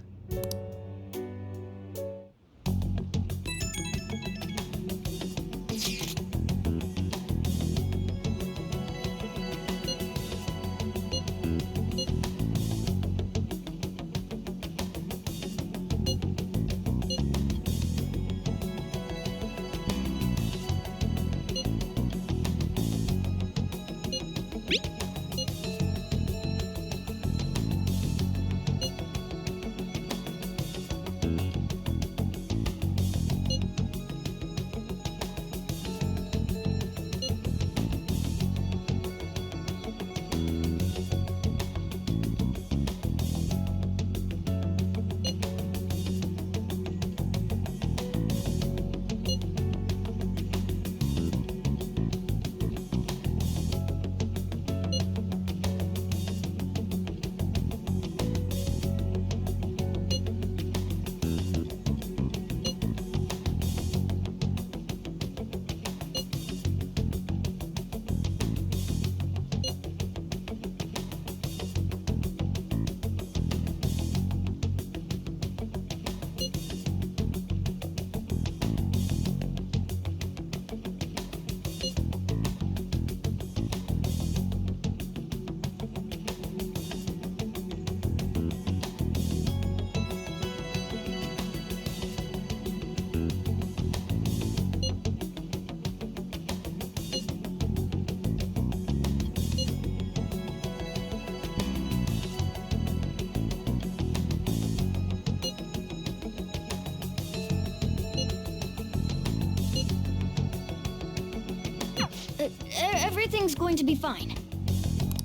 Everything's going to be fine.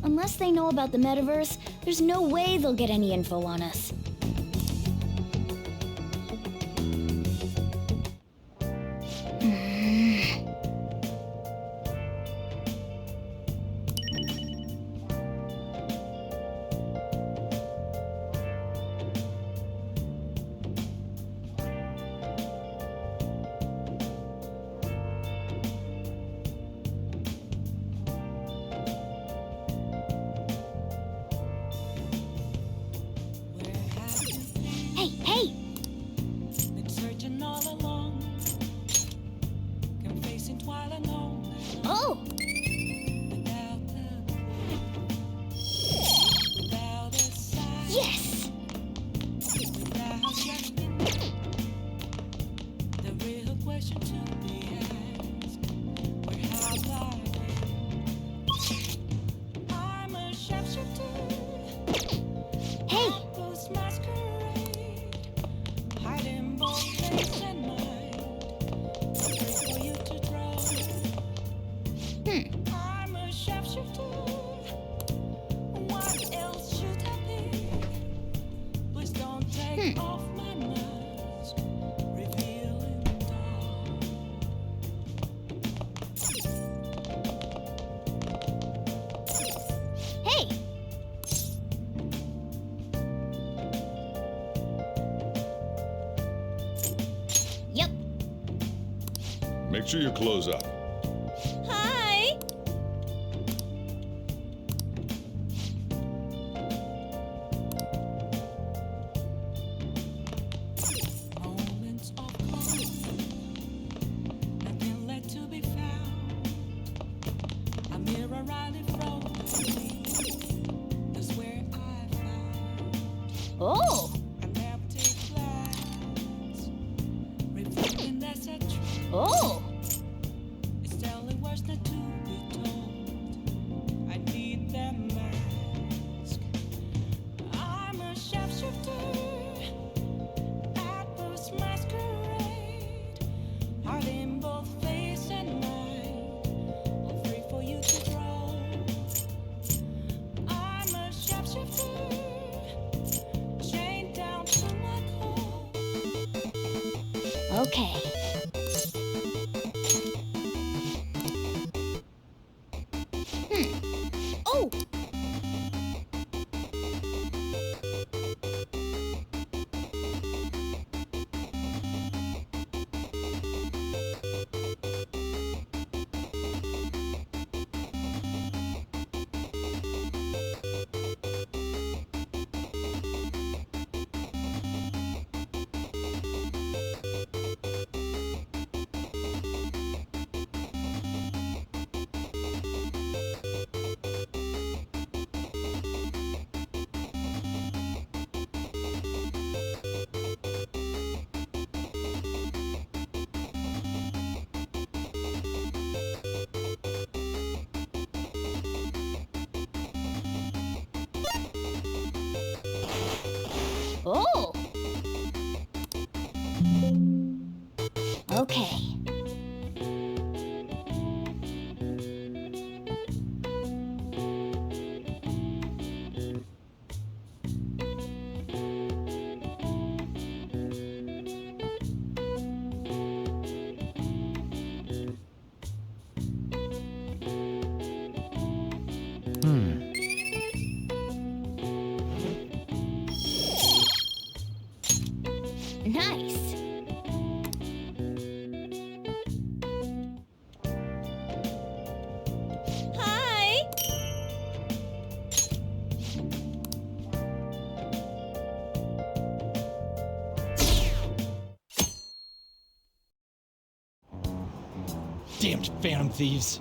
Unless they know about the Metaverse, there's no way they'll get any info on us. Hey! Been searching all along, confessing while alone. Oh! Without a sign. Yes! Without checking. The real question to be asked: where have I been? I'm a sharpshooter. Hey! Those masquerade, hiding both face and mind. Wait for you to draw. I'm a sharpshooter. What else should I be? Please don't take off my mask, revealing dawn. Hey! Yep. Make sure your clothes up. Hi! Moments of calm, nothing left to be found. A mirror right in front of me. That's where I found Oh! an empty glass, reflecting that's a truth. Oh! It's telling words not to be told. I need that mask. I'm a sharpshooter. At this masquerade, hiding both face and mind. All free for you to draw. I'm a sharpshooter. Chained down to my core. Okay. Oh! Oh! Okay. Nice. Hi! Damned Phantom Thieves.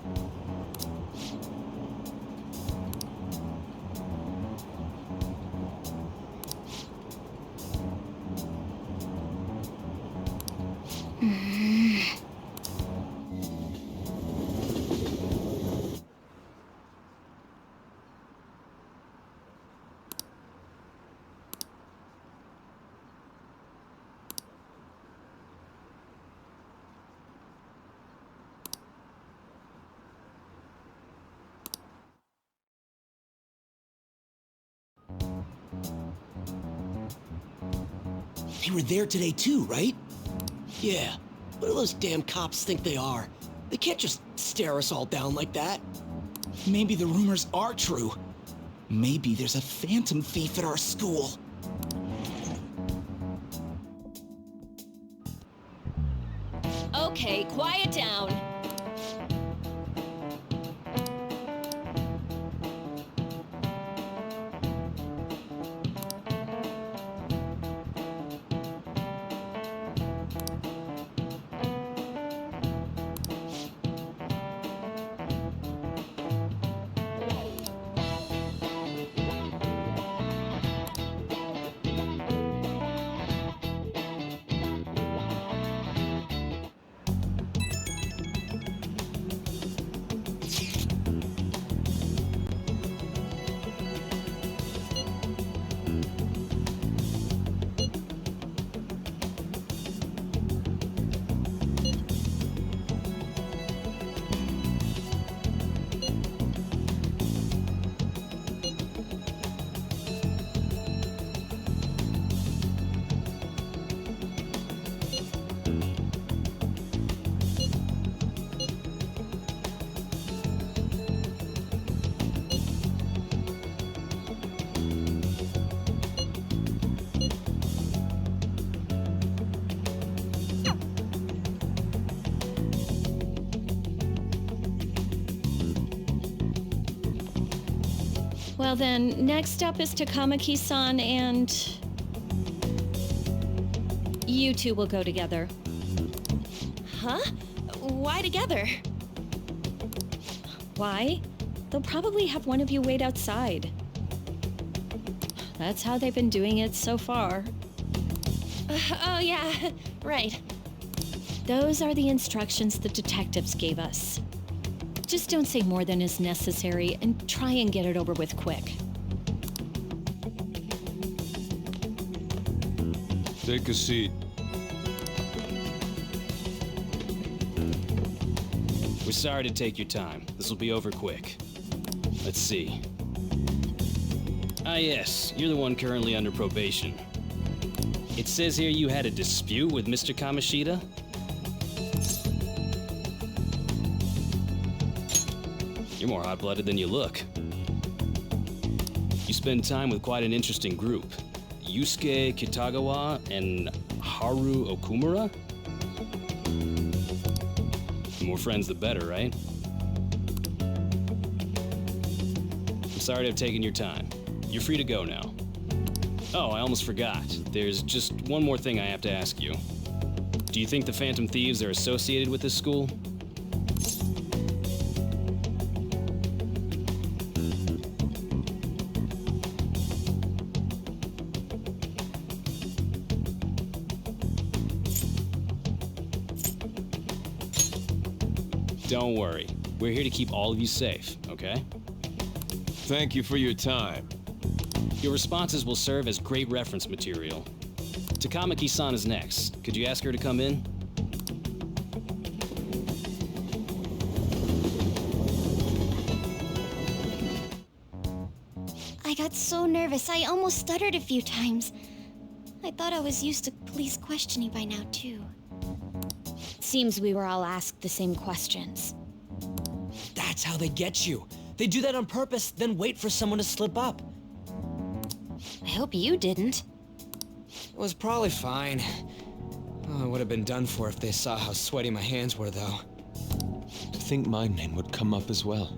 They were there today too, right? Yeah. What do those damn cops think they are? They can't just stare us all down like that. Maybe the rumors are true. Maybe there's a phantom thief at our school. Okay, quiet down. Well then, next up is Takamaki-san and... you two will go together. Huh? Why together? Why? They'll probably have one of you wait outside. That's how they've been doing it so far. Oh yeah, right. Those are the instructions the detectives gave us. Just don't say more than is necessary and try and get it over with quick. Take a seat. We're sorry to take your time. This will be over quick. Let's see. Ah yes, you're the one currently under probation. It says here you had a dispute with Mr. Kamoshida? You're more hot-blooded than you look. You spend time with quite an interesting group. Yusuke Kitagawa and Haru Okumura? The more friends, the better, right? I'm sorry to have taken your time. You're free to go now. Oh, I almost forgot. There's just one more thing I have to ask you. Do you think the Phantom Thieves are associated with this school? Don't worry. We're here to keep all of you safe, okay? Thank you for your time. Your responses will serve as great reference material. Takamaki-san is next. Could you ask her to come in? I got so nervous, I almost stuttered a few times. I thought I was used to police questioning by now, too. Seems we were all asked the same questions. That's how they get you. They do that on purpose, then wait for someone to slip up. I hope you didn't. It was probably fine. Oh, I would have been done for if they saw how sweaty my hands were, though. To think my name would come up as well.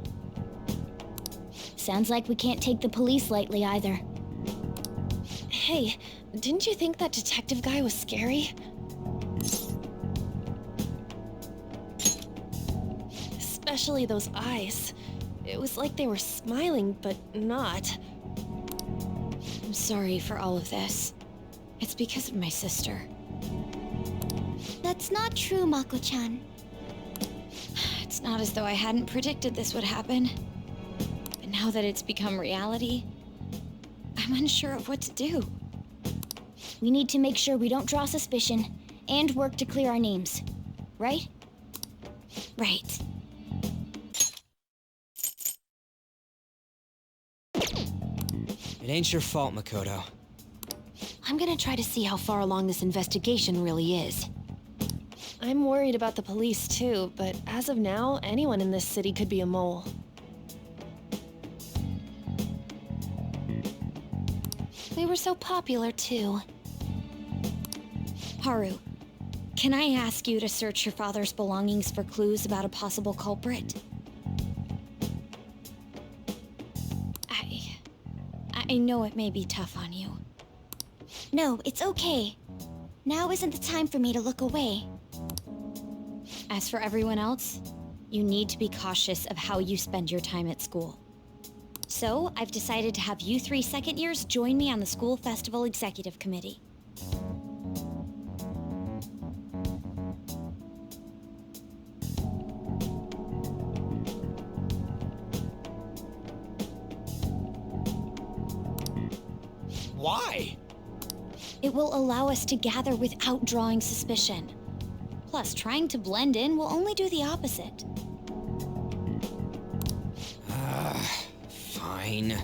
Sounds like we can't take the police lightly either. Hey, didn't you think that detective guy was scary? Especially those eyes. It was like they were smiling, but not. I'm sorry for all of this. It's because of my sister. That's not true, Mako-chan. It's not as though I hadn't predicted this would happen. But now that it's become reality, I'm unsure of what to do. We need to make sure we don't draw suspicion and work to clear our names. Right? Right. It ain't your fault, Makoto. I'm gonna try to see how far along this investigation really is. I'm worried about the police too, but as of now, anyone in this city could be a mole. We were so popular too. Haru, can I ask you to search your father's belongings for clues about a possible culprit? I know it may be tough on you. No, it's okay. Now isn't the time for me to look away. As for everyone else, you need to be cautious of how you spend your time at school. So, I've decided to have you 3 second years join me on the school festival executive committee. Why? It will allow us to gather without drawing suspicion. Plus, trying to blend in will only do the opposite. Fine.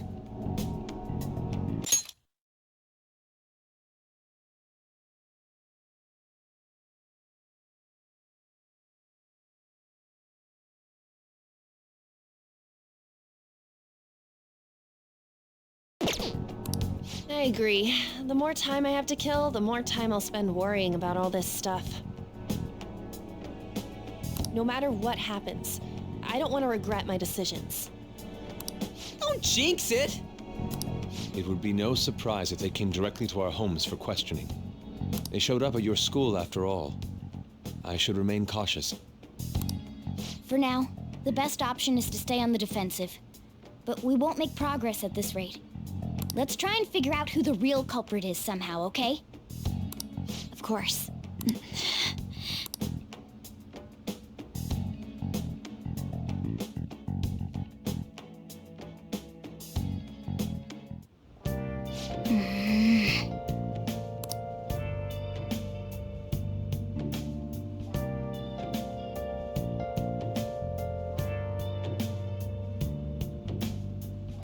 I agree. The more time I have to kill, the more time I'll spend worrying about all this stuff. No matter what happens, I don't want to regret my decisions. Don't jinx it! It would be no surprise if they came directly to our homes for questioning. They showed up at your school after all. I should remain cautious. For now, the best option is to stay on the defensive. But we won't make progress at this rate. Let's try and figure out who the real culprit is somehow, okay? Of course.